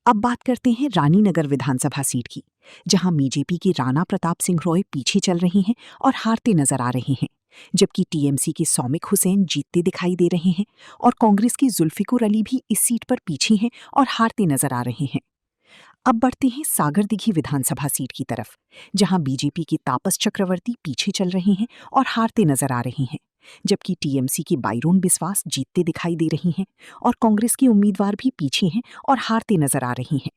Speaker 2: अब बात करते हैं रानीनगर विधानसभा सीट की, जहां बीजेपी के राणा प्रताप सिंह रॉय पीछे चल रहे हैं और हारते नजर आ रहे हैं, जबकि टीएमसी के सौमिक हुसैन जीतते दिखाई दे रहे हैं और कांग्रेस की जुल्फिकुर अली भी इस सीट पर पीछे हैं और हारते नजर आ रहे हैं। अब बढ़ते हैं सागरदिघी विधानसभा सीट की तरफ, जहां बीजेपी के तापस चक्रवर्ती पीछे चल रहे हैं और हारते नजर आ रहे हैं, जबकि टीएमसी की बायरोन बिस्वास जीतते दिखाई दे रही हैं और कांग्रेस के उम्मीदवार भी पीछे हैं और हारते नजर आ रही हैं।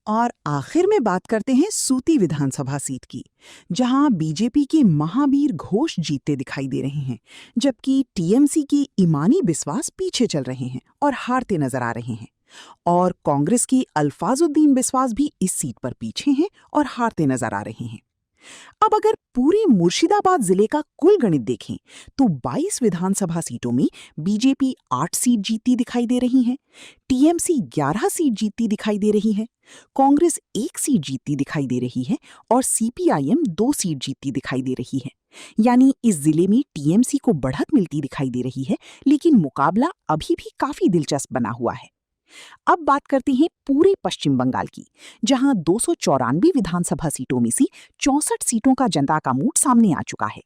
Speaker 1: और आखिर में बात करते हैं सूती विधानसभा सीट की, जहां बीजेपी के महावीर घोष जीतते दिखाई दे रहे हैं, जबकि टीएमसी की इमानी बिस्वास पीछे चल रहे हैं और हारते नजर आ रहे हैं और कांग्रेस की अल्फाजुद्दीन बिस्वास भी इस सीट पर पीछे हैं और हारते नजर आ रहे हैं। अब अगर पूरे मुर्शिदाबाद जिले का कुल गणित देखें तो 22 विधानसभा सीटों में बीजेपी 8 सीट जीतती दिखाई दे रही है, टीएमसी 11 सीट जीतती दिखाई दे रही है, कांग्रेस 1 सीट जीतती दिखाई दे रही है और सीपीआईएम 2 सीट जीतती दिखाई दे रही है। यानी इस जिले में टीएमसी को बढ़त मिलती दिखाई दे रही है, लेकिन मुकाबला अभी भी काफी दिलचस्प बना हुआ है। अब बात करते हैं पूरे पश्चिम बंगाल की, जहां 294 विधानसभा सीटों में से 64 सीटों का जनता का मूड सामने आ चुका है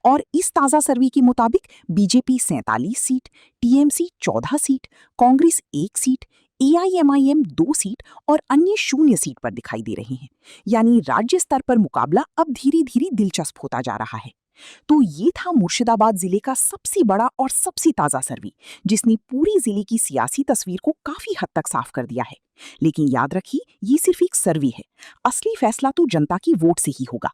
Speaker 1: और इस ताजा सर्वे के मुताबिक BJP 47 seat, TMC 14 seat, Congress 1 seat, AIMIM 2 seat और अन्य 0 सीट पर दिखाई दे रहे हैं। यानी राज्य स्तर पर मुकाबला अब धीरे धीरे दिलचस्प होता जा रहा है। तो ये था मुर्शिदाबाद जिले का सबसे बड़ा और सबसे ताजा सर्वे, जिसने पूरी जिले की सियासी तस्वीर को काफी हद तक साफ कर दिया है। लेकिन याद रखिए, ये सिर्फ एक सर्वे है, असली फैसला तो जनता की वोट से ही होगा।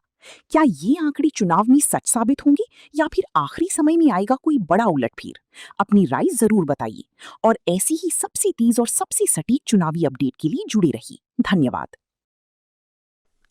Speaker 1: क्या ये आंकड़े चुनाव में सच साबित होंगे या फिर आखिरी समय में आएगा कोई बड़ा उलटफेर? अपनी राय जरूर बताइए और ऐसी ही सबसे तेज और सबसे सटीक चुनावी अपडेट के लिए जुड़े रहिए। धन्यवाद।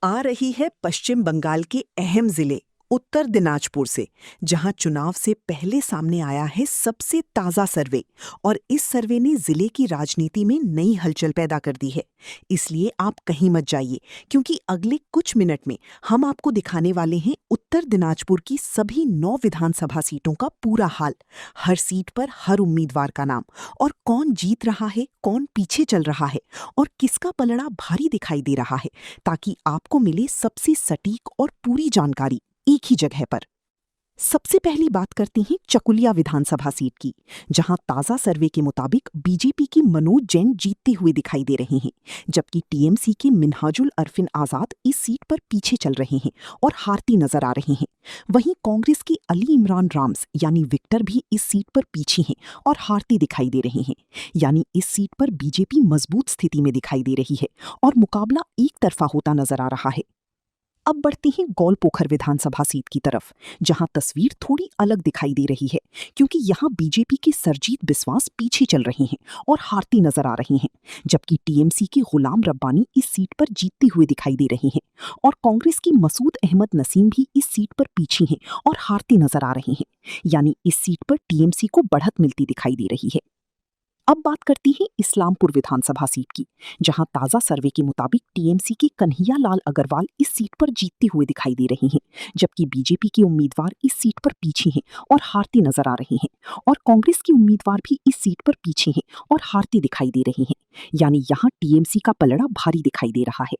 Speaker 2: आ रही है पश्चिम बंगाल के अहम जिले उत्तर दिनाजपुर से, जहां चुनाव से पहले सामने आया है सबसे ताजा सर्वे और इस सर्वे ने जिले की राजनीति में नई हलचल पैदा कर दी है। इसलिए आप कहीं मत जाइए, क्योंकि अगले कुछ मिनट में हम आपको दिखाने वाले हैं उत्तर दिनाजपुर की सभी 9 विधानसभा सीटों का पूरा हाल, हर सीट पर हर उम्मीदवार का नाम और कौन जीत रहा है, कौन पीछे चल रहा है और किसका पलड़ा भारी दिखाई दे रहा है, ताकि आपको मिले सबसे सटीक और पूरी जानकारी एक ही जगह पर। सबसे पहली बात करते हैं चकुलिया विधानसभा सीट की, जहां ताजा सर्वे के मुताबिक बीजेपी की मनोज जैन जीतते हुए दिखाई दे रहे हैं, जबकि टीएमसी के मिन्हाजुल अरफिन आजाद इस सीट पर पीछे चल रहे हैं और हारती नजर आ रहे हैं। वहीं कांग्रेस के अली इमरान राम्स यानी विक्टर भी इस सीट पर पीछे हैं और हारती दिखाई दे रहे हैं। यानी इस सीट पर बीजेपी मजबूत स्थिति में दिखाई दे रही है और मुकाबला एक तरफा होता नजर आ रहा है। अब बढ़ते हैं गौलपोखर विधानसभा सीट की तरफ, जहां तस्वीर थोड़ी अलग दिखाई दे रही है, क्योंकि यहां बीजेपी के सरजीत बिस्वास पीछे चल रहे हैं और हारती नजर आ रहे हैं, जबकि टीएमसी के गुलाम रब्बानी इस सीट पर जीतते हुए दिखाई दे रहे हैं और कांग्रेस की मसूद अहमद नसीम भी इस सीट पर पीछे हैं और हारती नजर आ रहे हैं। यानी इस सीट पर टीएमसी को बढ़त मिलती दिखाई दे रही है। अब बात करती हैं इस्लामपुर विधानसभा सीट की, जहां ताजा सर्वे के मुताबिक टीएमसी के कन्हैया लाल अग्रवाल इस सीट पर जीतते हुए दिखाई दे रहे हैं, जबकि बीजेपी के उम्मीदवार इस सीट पर पीछे हैं और हारते नजर आ रहे हैं और कांग्रेस के उम्मीदवार भी इस सीट पर पीछे हैं और हारते दिखाई दे रहे हैं। यानी यहां टीएमसी का पलड़ा भारी दिखाई दे रहा है।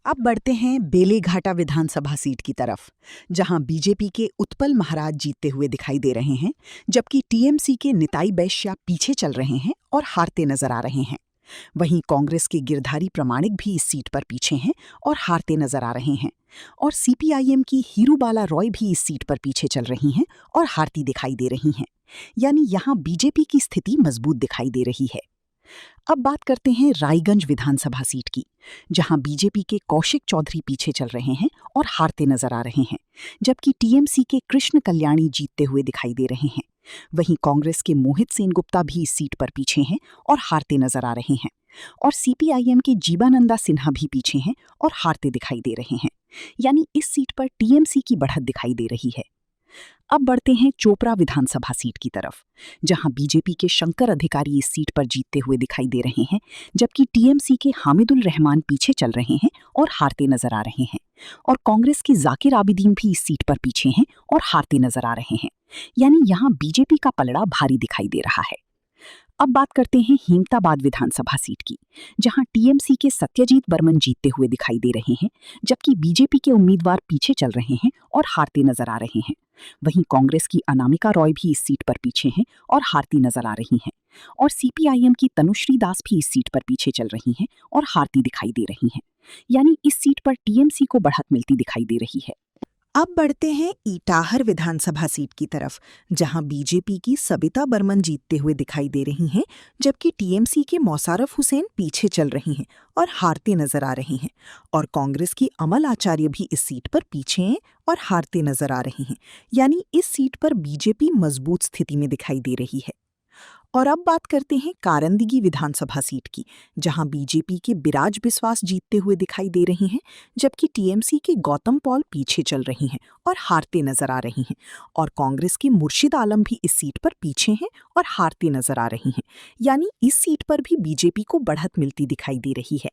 Speaker 3: अब बढ़ते हैं बेलेघाटा विधानसभा सीट की तरफ, जहां बीजेपी के उत्पल महाराज जीतते हुए दिखाई दे रहे हैं, जबकि टीएमसी के निताई बैश्या पीछे चल रहे हैं और हारते नजर आ रहे हैं। वहीं कांग्रेस के गिरधारी प्रमाणिक भी इस सीट पर पीछे हैं और हारते नजर आ रहे हैं और सीपीआईएम की हीरूबाला रॉय भी इस सीट पर पीछे चल रही हैं और हारती दिखाई दे रही हैं। यानी यहां बीजेपी की स्थिति मजबूत दिखाई दे रही है। अब बात करते हैं रायगंज विधानसभा सीट की, जहां बीजेपी के कौशिक चौधरी पीछे चल रहे हैं और हारते नजर आ रहे हैं, जबकि टीएमसी के कृष्ण कल्याणी जीतते हुए दिखाई दे रहे हैं। वहीं कांग्रेस के मोहित सेनगुप्ता भी इस सीट पर पीछे हैं और हारते नजर आ रहे हैं और सीपीआईएम के जीवानंदा सिन्हा भी पीछे हैं और हारते दिखाई दे रहे हैं। यानी इस सीट पर टीएमसी की बढ़त दिखाई दे रही है। अब बढ़ते हैं चोपड़ा विधानसभा सीट की तरफ, जहां बीजेपी के शंकर अधिकारी इस सीट पर जीतते हुए दिखाई दे रहे हैं, जबकि टीएमसी के हामिदुल रहमान पीछे चल रहे हैं और हारते नजर आ रहे हैं और कांग्रेस के जाकिर आबिदीन भी इस सीट पर पीछे हैं और हारते नजर आ रहे हैं। यानी यहां बीजेपी का पलड़ा भारी दिखाई दे रहा है। अब बात करते हैं हेमताबाद विधानसभा सीट की, जहां टीएमसी के सत्यजीत बर्मन जीतते हुए दिखाई दे रहे हैं, जबकि बीजेपी के उम्मीदवार पीछे चल रहे हैं और हारते नजर आ रहे हैं। वहीं कांग्रेस की अनामिका रॉय भी इस सीट पर पीछे हैं और हारती नजर आ रही हैं और सीपीआईएम की तनुश्री दास भी इस सीट पर पीछे चल रही हैं और हारती दिखाई दे रही हैं। यानी इस सीट पर टीएमसी को बढ़त मिलती दिखाई दे रही है।
Speaker 2: अब बढ़ते हैं इटाहर विधानसभा सीट की तरफ, जहां बीजेपी की सबिता बर्मन जीतते हुए दिखाई दे रही हैं, जबकि टीएमसी के मौसारफ हुसैन पीछे चल रहे हैं और हारते नजर आ रहे हैं और कांग्रेस की अमल आचार्य भी इस सीट पर पीछे हैं और हारते नजर आ रहे हैं। यानी इस सीट पर बीजेपी मजबूत स्थिति में दिखाई दे रही है। और अब बात करते हैं कारंदगी विधानसभा सीट की, जहां बीजेपी के बिराज बिस्वास जीतते हुए दिखाई दे रहे हैं, जबकि टीएमसी के गौतम पॉल पीछे चल रहे हैं और हारते नजर आ रहे हैं और कांग्रेस के मुर्शिद आलम भी इस सीट पर पीछे हैं और हारते नजर आ रहे हैं। यानी इस सीट पर भी बीजेपी को बढ़त मिलती दिखाई दे रही है।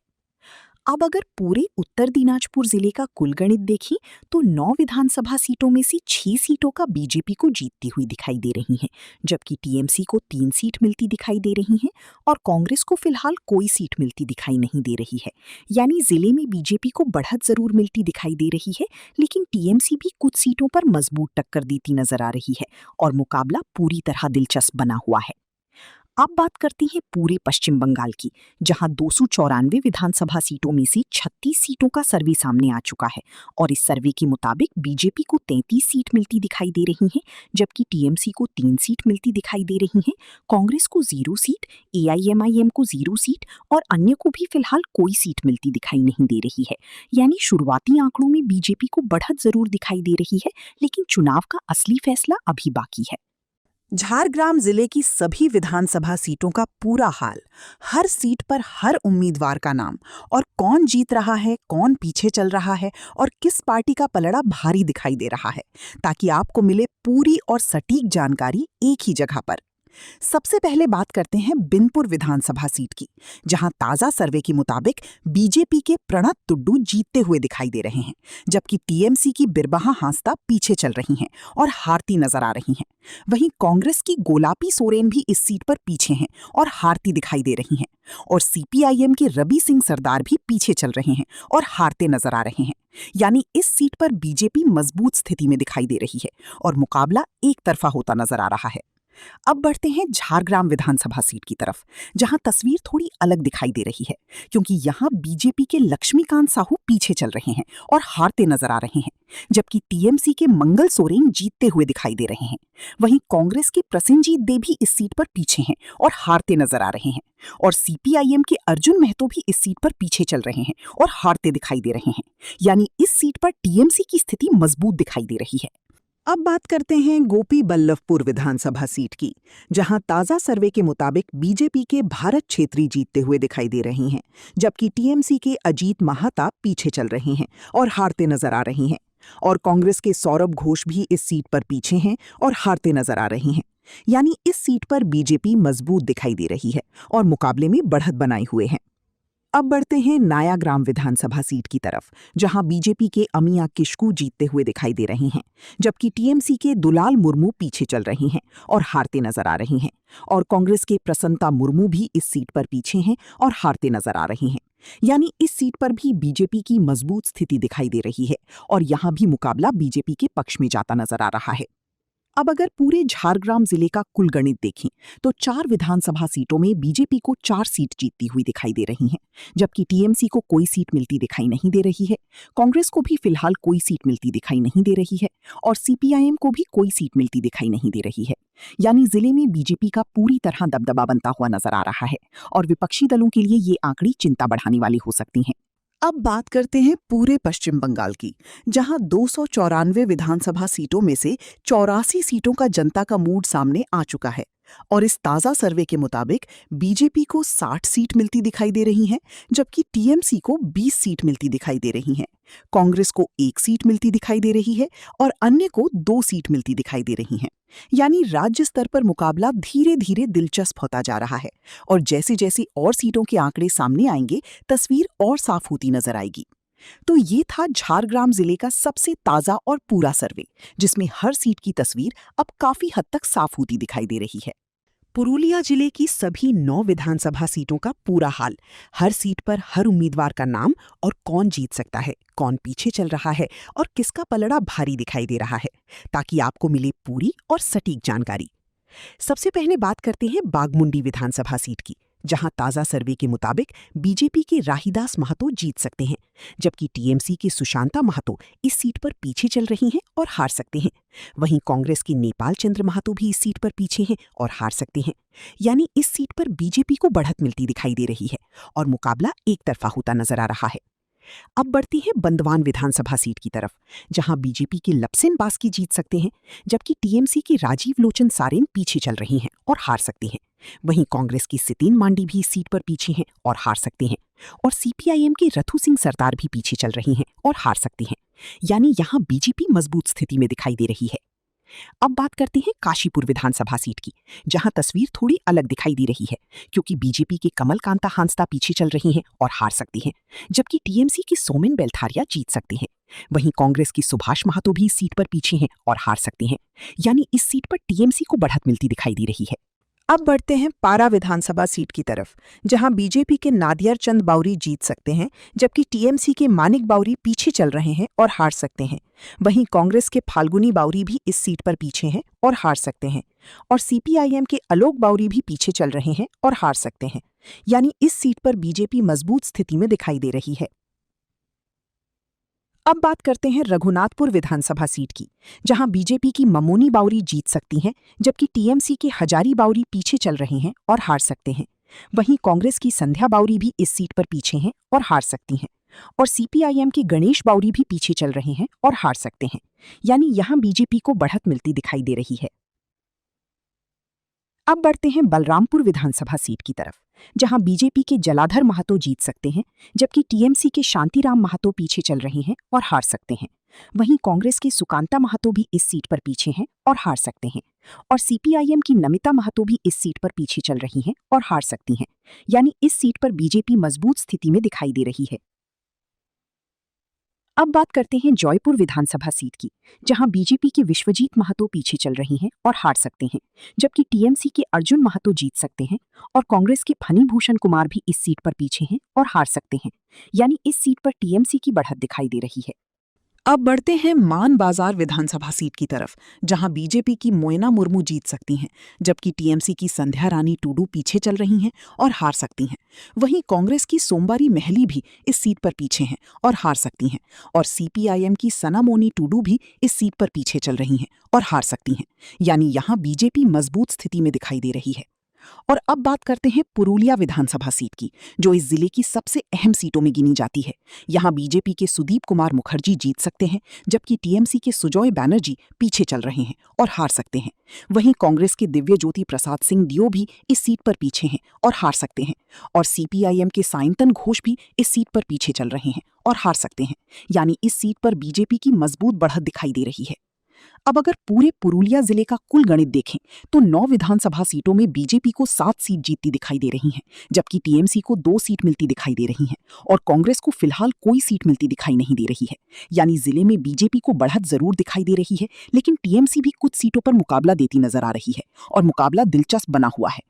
Speaker 2: अब अगर पूरे उत्तर दिनाजपुर जिले का कुल गणित देखें तो 9 विधानसभा सीटों में से 6 सीटों का बीजेपी को जीतती हुई दिखाई दे रही हैं, जबकि टीएमसी को 3 सीट मिलती दिखाई दे रही हैं और कांग्रेस को फिलहाल कोई सीट मिलती दिखाई नहीं दे रही है। यानी जिले में बीजेपी को बढ़त जरूर मिलती दिखाई दे रही है, लेकिन टीएमसी भी कुछ सीटों पर मजबूत टक्कर देती नजर आ रही है और मुकाबला पूरी तरह दिलचस्प बना हुआ है। अब बात करते हैं पूरे पश्चिम बंगाल की, जहां 294 विधानसभा सीटों में से 36 सीटों का सर्वे सामने आ चुका है और इस सर्वे के मुताबिक बीजेपी को 33 सीट मिलती दिखाई दे रही हैं, जबकि टीएमसी को 3 सीट मिलती दिखाई दे रही हैं, कांग्रेस को 0 सीट, एआईएमआईएम को 0 सीट और अन्य को भी फिलहाल कोई सीट मिलती दिखाई नहीं दे रही है। यानी शुरुआती आंकड़ों में बीजेपी को बढ़त जरूर दिखाई दे रही है, लेकिन चुनाव का असली फैसला अभी बाकी है।
Speaker 3: झारग्राम जिले की सभी विधानसभा सीटों का पूरा हाल, हर सीट पर हर उम्मीदवार का नाम और कौन जीत रहा है, कौन पीछे चल रहा है और किस पार्टी का पलड़ा भारी दिखाई दे रहा है, ताकि आपको मिले पूरी और सटीक जानकारी एक ही जगह पर।
Speaker 1: सबसे पहले बात करते हैं बिनपुर विधानसभा सीट की, जहां ताजा सर्वे के मुताबिक बीजेपी के प्रणत तुड्डू जीतते हुए दिखाई दे रहे हैं, जबकि टीएमसी की बिरबहा हांसदा पीछे चल रही हैं और हारती नजर आ रही हैं। वहीं कांग्रेस की गोलापी सोरेन भी इस सीट पर पीछे हैं और हारती दिखाई दे रही हैं, और सीपीआईएम के रवि सिंह सरदार भी पीछे चल रहे हैं और हारते नजर आ रहे हैं। यानी इस सीट पर बीजेपी मजबूत स्थिति में दिखाई दे रही है और मुकाबला एक तरफा होता नजर आ रहा है। अब बढ़ते हैं झारग्राम विधानसभा सीट की तरफ, जहां तस्वीर थोड़ी अलग दिखाई दे रही है, क्योंकि यहां बीजेपी के लक्ष्मीकांत साहू पीछे चल रहे हैं और हारते नजर आ रहे हैं, जबकि टीएमसी के मंगल सोरेन जीतते हुए दिखाई दे रहे हैं। वहीं कांग्रेस के प्रसेनजीत दे भी इस सीट पर पीछे हैं और हारते नजर आ रहे हैं, और सीपीआईएम के अर्जुन महतो भी इस सीट पर पीछे चल रहे हैं और हारते दिखाई दे रहे हैं। यानी इस सीट पर टीएमसी की स्थिति मजबूत दिखाई दे रही है।
Speaker 2: अब बात करते हैं गोपी बल्लभपुर विधानसभा सीट की, जहां ताजा सर्वे के मुताबिक बीजेपी के भारत छेत्री जीतते हुए दिखाई दे रही हैं, जबकि टीएमसी के अजीत महाता पीछे चल रहे हैं और हारते नजर आ रहे हैं, और कांग्रेस के सौरभ घोष भी इस सीट पर पीछे हैं और हारते नजर आ रहे हैं। यानी इस सीट पर बीजेपी मजबूत दिखाई दे रही है और मुकाबले में बढ़त बनाए हुए है। अब बढ़ते हैं नायाग्राम विधानसभा सीट की तरफ, जहां बीजेपी के अमिया किशकू जीतते हुए दिखाई दे रही हैं, जबकि टीएमसी के दुलाल मुर्मू पीछे चल रही हैं और हारते नजर आ रही हैं, और कांग्रेस के प्रसन्नता मुर्मू भी इस सीट पर पीछे हैं और हारते नजर आ रही हैं। यानी इस सीट पर भी बीजेपी की मजबूत स्थिति दिखाई दे रही है और यहां भी मुकाबला बीजेपी के पक्ष में जाता नजर आ रहा है। अब अगर पूरे झारग्राम जिले का कुल गणित देखें तो 4 विधानसभा सीटों में बीजेपी को 4 सीट जीतती हुई दिखाई दे रही हैं, जबकि टीएमसी को कोई सीट मिलती दिखाई नहीं दे रही है, कांग्रेस को भी फिलहाल कोई सीट मिलती दिखाई नहीं दे रही है, और सीपीआईएम को भी कोई सीट मिलती दिखाई नहीं दे रही है। यानी जिले में बीजेपी का पूरी तरह दबदबा बनता हुआ नजर आ रहा है, और विपक्षी दलों के लिए ये आंकड़ी चिंता बढ़ाने वाली हो सकती हैं।
Speaker 1: अब बात करते हैं पूरे पश्चिम बंगाल की, जहां 294 विधानसभा सीटों में से 84 सीटों का जनता का मूड सामने आ चुका है, और इस ताजा सर्वे के मुताबिक बीजेपी को 60 सीट मिलती दिखाई दे रही हैं, जबकि टीएमसी को 20 सीट मिलती दिखाई दे रही हैं, कांग्रेस को 1 सीट मिलती दिखाई दे रही है और अन्य को 2 सीट मिलती दिखाई दे रही हैं। यानी राज्य स्तर पर मुकाबला धीरे धीरे दिलचस्प होता जा रहा है, और जैसे जैसे और सीटों के आंकड़े सामने आएंगे तस्वीर और साफ होती नजर आएगी। तो ये था झारग्राम जिले का सबसे ताजा और पूरा सर्वे, जिसमें हर सीट की तस्वीर अब काफी हद तक साफ होती दिखाई दे रही है।
Speaker 2: पुरुलिया जिले की सभी 9 विधानसभा सीटों का पूरा हाल, हर सीट पर हर उम्मीदवार का नाम और कौन जीत सकता है, कौन पीछे चल रहा है और किसका पलड़ा भारी दिखाई दे रहा है, ताकि आपको मिले पूरी और सटीक जानकारी। सबसे पहले बात करते हैं बागमुंडी विधानसभा सीट की, जहां ताजा सर्वे के मुताबिक बीजेपी के राहीदास महतो जीत सकते हैं, जबकि टीएमसी की सुशांता महतो इस सीट पर पीछे चल रही हैं और हार सकते हैं। वहीं कांग्रेस की नेपाल चंद्र महतो भी इस सीट पर पीछे हैं और हार सकते हैं। यानी इस सीट पर बीजेपी को बढ़त मिलती दिखाई दे रही है और मुकाबला एक तरफा होता नजर आ रहा है। अब बढ़ती है बंदवान विधानसभा सीट की तरफ, जहां बीजेपी के लपसेन बास्की जीत सकते हैं, जबकि टीएमसी की राजीव लोचन सारेन पीछे चल रही हैं और हार सकती हैं। वहीं कांग्रेस की सितिन मांडी भी इस सीट पर पीछे हैं और हार सकते हैं, और सीपीआईएम के रथु सिंह सरदार भी पीछे चल रही हैं और हार सकती हैं। यानी यहां बीजेपी मजबूत स्थिति में दिखाई दे रही है। अब बात करते हैं काशीपुर विधानसभा सीट की, जहां तस्वीर थोड़ी अलग दिखाई दे रही है, क्योंकि बीजेपी के कमल कांता हांसदा पीछे चल रही हैं और हार सकती हैं, जबकि टीएमसी की सोमेन बेलथारिया जीत सकते हैं। वहीं कांग्रेस की सुभाष महतो भी इस सीट पर पीछे हैं और हार सकते हैं। यानी इस सीट पर टीएमसी को बढ़त मिलती दिखाई दे रही है। अब बढ़ते हैं पारा विधानसभा सीट की तरफ, जहां बीजेपी के नादियर चंद बाउरी जीत सकते हैं, जबकि टीएमसी के मानिक बाउरी पीछे चल रहे हैं और हार सकते हैं। वहीं कांग्रेस के फाल्गुनी बाउरी भी इस सीट पर पीछे हैं और हार सकते हैं, और सीपीआईएम के आलोक बाउरी भी पीछे चल रहे हैं और हार सकते हैं। यानी इस सीट पर बीजेपी मजबूत स्थिति में दिखाई दे रही है। अब बात करते हैं रघुनाथपुर विधानसभा सीट की, जहां बीजेपी की ममोनी बाउरी जीत सकती हैं, जबकि टीएमसी के हजारी बाउरी पीछे चल रहे हैं और हार सकते हैं। वहीं कांग्रेस की संध्या बाउरी भी इस सीट पर पीछे हैं और हार सकती हैं, और सीपीआईएम के गणेश बाउरी भी पीछे चल रहे हैं और हार सकते हैं। यानी यहां बीजेपी को बढ़त मिलती दिखाई दे रही है। अब बढ़ते हैं बलरामपुर विधानसभा सीट की तरफ, जहां बीजेपी के जलाधर महतो जीत सकते हैं, जबकि टीएमसी के शांतिराम महतो पीछे चल रहे हैं और हार सकते हैं। वहीं कांग्रेस के सुकांता महतो भी इस सीट पर पीछे हैं और हार सकते हैं, और सीपीआईएम की नमिता महतो भी इस सीट पर पीछे चल रही हैं और हार सकती हैं। यानी इस सीट पर बीजेपी मजबूत स्थिति में दिखाई दे रही है। अब बात करते हैं जयपुर विधानसभा सीट की, जहां बीजेपी के विश्वजीत महतो पीछे चल रही हैं और हार सकते हैं, जबकि टीएमसी के अर्जुन महतो जीत सकते हैं और कांग्रेस के फनी भूषण कुमार भी इस सीट पर पीछे हैं और हार सकते हैं। यानी इस सीट पर टीएमसी की बढ़त दिखाई दे रही है।
Speaker 3: अब बढ़ते हैं मान बाजार विधानसभा सीट की तरफ, जहां बीजेपी की मोयना मुर्मू जीत सकती हैं, जबकि टीएमसी की संध्या रानी टूडू पीछे चल रही हैं और हार सकती हैं। वहीं कांग्रेस की सोमवारी महली भी इस सीट पर पीछे हैं और हार सकती हैं, और सीपीआईएम की सना मोनी टूडू भी इस सीट पर पीछे चल रही हैं और हार सकती हैं। यानी यहां बीजेपी मजबूत स्थिति में दिखाई दे रही है। और अब बात करते हैं पुरुलिया विधानसभा सीट की, जो इस जिले की सबसे अहम सीटों में गिनी जाती है। यहां बीजेपी के सुदीप कुमार मुखर्जी जीत सकते हैं, जबकि टीएमसी के सुजॉय बैनर्जी पीछे चल रहे हैं और हार सकते हैं। वहीं कांग्रेस के दिव्य ज्योति प्रसाद सिंह दियो भी इस सीट पर पीछे हैं और हार सकते हैं, और सीपीआईएम के साइंतन घोष भी इस सीट पर पीछे चल रहे हैं और हार सकते हैं। यानी इस सीट पर बीजेपी की मजबूत बढ़त दिखाई दे रही है। अब अगर पूरे पुरुलिया जिले का कुल गणित देखें तो 9 विधानसभा सीटों में बीजेपी को 7 सीट जीतती दिखाई दे रही हैं, जबकि टीएमसी को 2 सीट मिलती दिखाई दे रही हैं और कांग्रेस को फिलहाल कोई सीट मिलती दिखाई नहीं दे रही है। यानी जिले में बीजेपी को बढ़त जरूर दिखाई दे रही है, लेकिन टीएमसी भी कुछ सीटों पर मुकाबला देती नजर आ रही है और मुकाबला दिलचस्प बना हुआ है।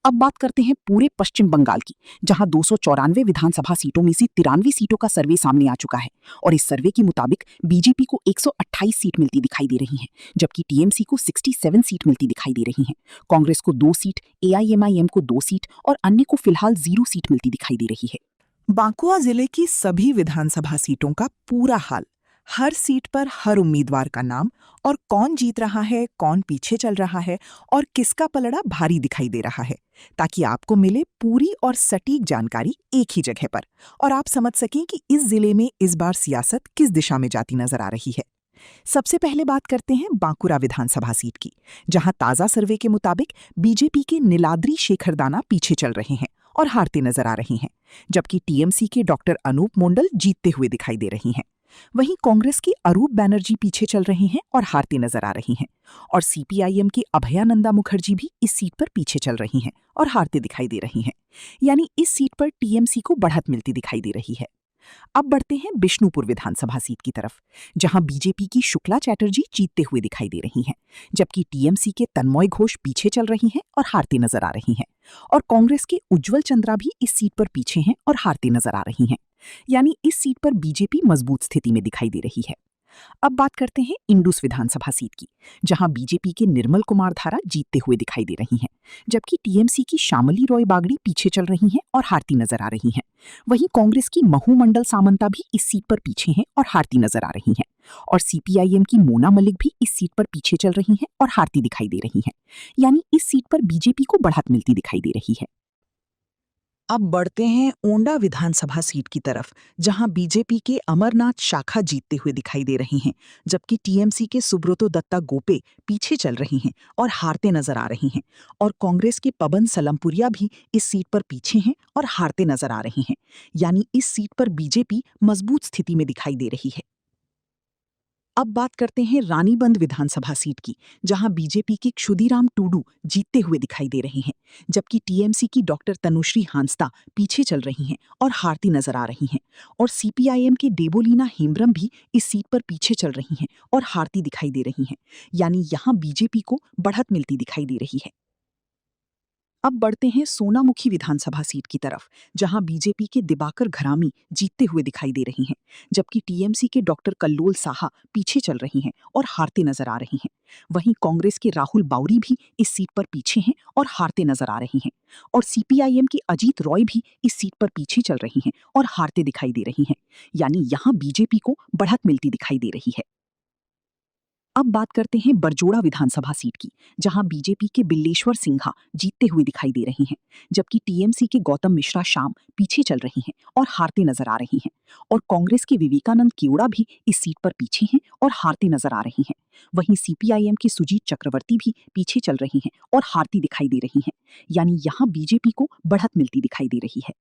Speaker 3: अब बात करते हैं पूरे पश्चिम बंगाल की, जहां 294 विधानसभा सीटों में से 93 सीटों का सर्वे सामने आ चुका है, और इस सर्वे के मुताबिक बीजेपी को 128 सीट मिलती दिखाई दे रही हैं, जबकि टीएमसी को 67 सीट मिलती दिखाई दे रही हैं। कांग्रेस को 2 सीट, एआईएमआईएम को 2 सीट और अन्य को फिलहाल 0 सीट मिलती दिखाई दे रही है। बांकुआ जिले की सभी विधानसभा सीटों का पूरा हाल, हर सीट पर हर उम्मीदवार का नाम और कौन जीत रहा है, कौन पीछे चल रहा है और किसका पलड़ा भारी दिखाई दे रहा है, ताकि आपको मिले पूरी और सटीक जानकारी एक ही जगह पर और आप समझ सकें कि इस जिले में इस बार सियासत किस दिशा में जाती नजर आ रही है। सबसे पहले बात करते हैं बांकुरा विधानसभा सीट की, जहां ताजा सर्वे के मुताबिक बीजेपी के नीलाद्री शेखरदाना पीछे चल रहे हैं और हारते नजर आ रही हैं, जबकि टीएमसी के डॉक्टर अनूप मोंडल जीतते हुए दिखाई दे रही हैं। वहीं कांग्रेस की अरूप बैनर्जी पीछे चल रही हैं और हारती नजर आ रही हैं, और सीपीआईएम की अभयानंदा मुखर्जी भी इस सीट पर पीछे चल रही हैं और हारते दिखाई दे रही हैं। यानी इस सीट पर टीएमसी को बढ़त मिलती दिखाई दे रही है। अब बढ़ते हैं बिष्णुपुर विधानसभा सीट की तरफ, जहां बीजेपी की शुक्ला चैटर्जी जीतते हुए दिखाई दे रही हैं, जबकि टीएमसी के तन्मय घोष पीछे चल रही हैं और हारती नजर आ रही हैं, और कांग्रेस के उज्जवल चंद्रा भी इस सीट पर पीछे हैं और हारती नजर आ रही हैं। यानी इस सीट पर बीजेपी मजबूत स्थिति में दिखाई दे रही है। अब बात करते हैं इंडूस विधानसभा सीट की, जहां बीजेपी के निर्मल कुमार धारा जीतते हुए दिखाई दे रही हैं, जबकि टीएमसी की श्यामली रॉय बागड़ी पीछे चल रही हैं और हारती नजर आ रही हैं। वहीं कांग्रेस की महू मंडल सामंता भी इस सीट पर पीछे हैं और हारती नजर आ रही हैं, और सीपीआईएम की मोना मलिक भी इस सीट पर पीछे चल रही हैं और हारती दिखाई दे रही हैं। यानी इस सीट पर बीजेपी को बढ़त मिलती दिखाई दे रही है। अब बढ़ते हैं ओंडा विधानसभा सीट की तरफ, जहां बीजेपी के अमरनाथ शाखा जीतते हुए दिखाई दे रही हैं, जबकि टीएमसी के सुब्रतो दत्ता गोपे पीछे चल रही हैं और हारते नजर आ रही हैं, और कांग्रेस के पवन सलमपुरिया भी इस सीट पर पीछे हैं और हारते नजर आ रही हैं। यानी इस सीट पर बीजेपी मजबूत स्थिति में दिखाई दे रही है। अब बात करते हैं रानीबंद विधानसभा सीट की, जहां बीजेपी के क्षुदीराम टूडू जीतते हुए दिखाई दे रहे हैं, जबकि टीएमसी की डॉक्टर तनुश्री हांसदा पीछे चल रही हैं और हारती नजर आ रही हैं, और सीपीआईएम के डेबोलीना हेम्ब्रम भी इस सीट पर पीछे चल रही हैं और हारती दिखाई दे रही हैं। यानी यहां बीजेपी को बढ़त मिलती दिखाई दे रही है। अब बढ़ते हैं सोनामुखी विधानसभा सीट की तरफ, जहां बीजेपी के दिबाकर घरामी जीतते हुए दिखाई दे रही हैं, जबकि टीएमसी के डॉक्टर कल्लोल साहा पीछे चल रही हैं और हारते नजर आ रही हैं। वहीं कांग्रेस के राहुल बाउरी भी इस सीट पर पीछे हैं और हारते नजर आ रही हैं, और सीपीआईएम की अजीत रॉय भी इस सीट पर पीछे चल रही हैं और हारते दिखाई दे रही हैं। यानी यहां बीजेपी को बढ़त मिलती दिखाई दे रही है। अब बात करते हैं बरजोड़ा विधानसभा सीट की, जहां बीजेपी के बिल्लेश्वर सिंघा जीतते हुए दिखाई दे रही हैं, जबकि टीएमसी के गौतम मिश्रा शाम पीछे चल रही हैं और हारते नजर आ रही हैं, और कांग्रेस के विवेकानंद केवड़ा भी इस सीट पर पीछे हैं और हारते नजर आ रही हैं। वहीं सीपीआईएम की सुजीत चक्रवर्ती भी पीछे चल रही हैं और हारती दिखाई दे रही हैं। यानी यहां बीजेपी को बढ़त मिलती दिखाई दे रही है।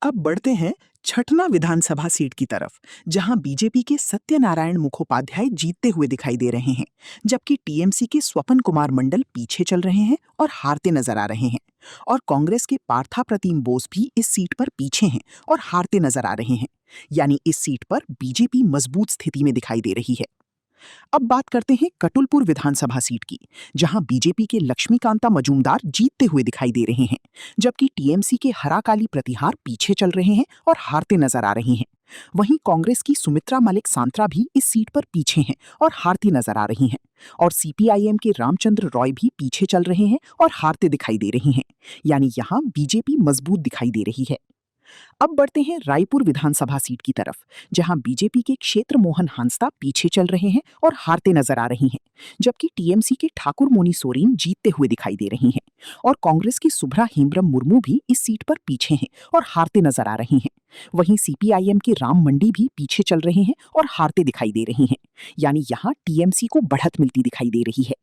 Speaker 4: अब बढ़ते हैं
Speaker 1: छठना विधानसभा सीट की तरफ, जहां बीजेपी के सत्यनारायण मुखोपाध्याय जीतते हुए दिखाई दे रहे हैं, जबकि टीएमसी के स्वपन कुमार मंडल पीछे चल रहे हैं और हारते नजर आ रहे हैं। और कांग्रेस के पार्था प्रतिम बोस भी इस सीट पर पीछे हैं और हारते नजर आ रहे हैं। यानी इस सीट पर बीजेपी मजबूत स्थिति में दिखाई दे रही है। अब बात करते हैं कटुलपुर विधानसभा सीट की, जहां बीजेपी के लक्ष्मीकांता मजूमदार जीतते हुए दिखाई दे रहे हैं, जबकि टीएमसी के हराकाली प्रतिहार पीछे चल रहे हैं और हारते नजर आ रहे हैं। वहीं कांग्रेस की सुमित्रा मलिक सांत्रा भी इस सीट पर पीछे हैं और हारती नजर आ रही हैं। और सीपीआईएम के रामचंद्र रॉय भी पीछे चल रहे हैं और हारते दिखाई दे रही हैं। यानी यहां बीजेपी मजबूत दिखाई दे रही है। अब बढ़ते हैं रायपुर विधानसभा सीट की तरफ, जहां बीजेपी के क्षेत्र मोहन हांसदा पीछे चल रहे हैं और हारते नजर आ रही हैं, जबकि टीएमसी के ठाकुर मोनी सोरेन जीतते हुए दिखाई दे रही हैं। और कांग्रेस की सुभ्रा हेम्ब्रम मुर्मू भी इस सीट पर पीछे हैं और हारते नजर आ रही हैं। वहीं सीपीआईएम के राम मंडी भी पीछे चल रहे हैं और हारते दिखाई दे रही हैं। यानी यहां टीएमसी को बढ़त मिलती दिखाई दे रही है।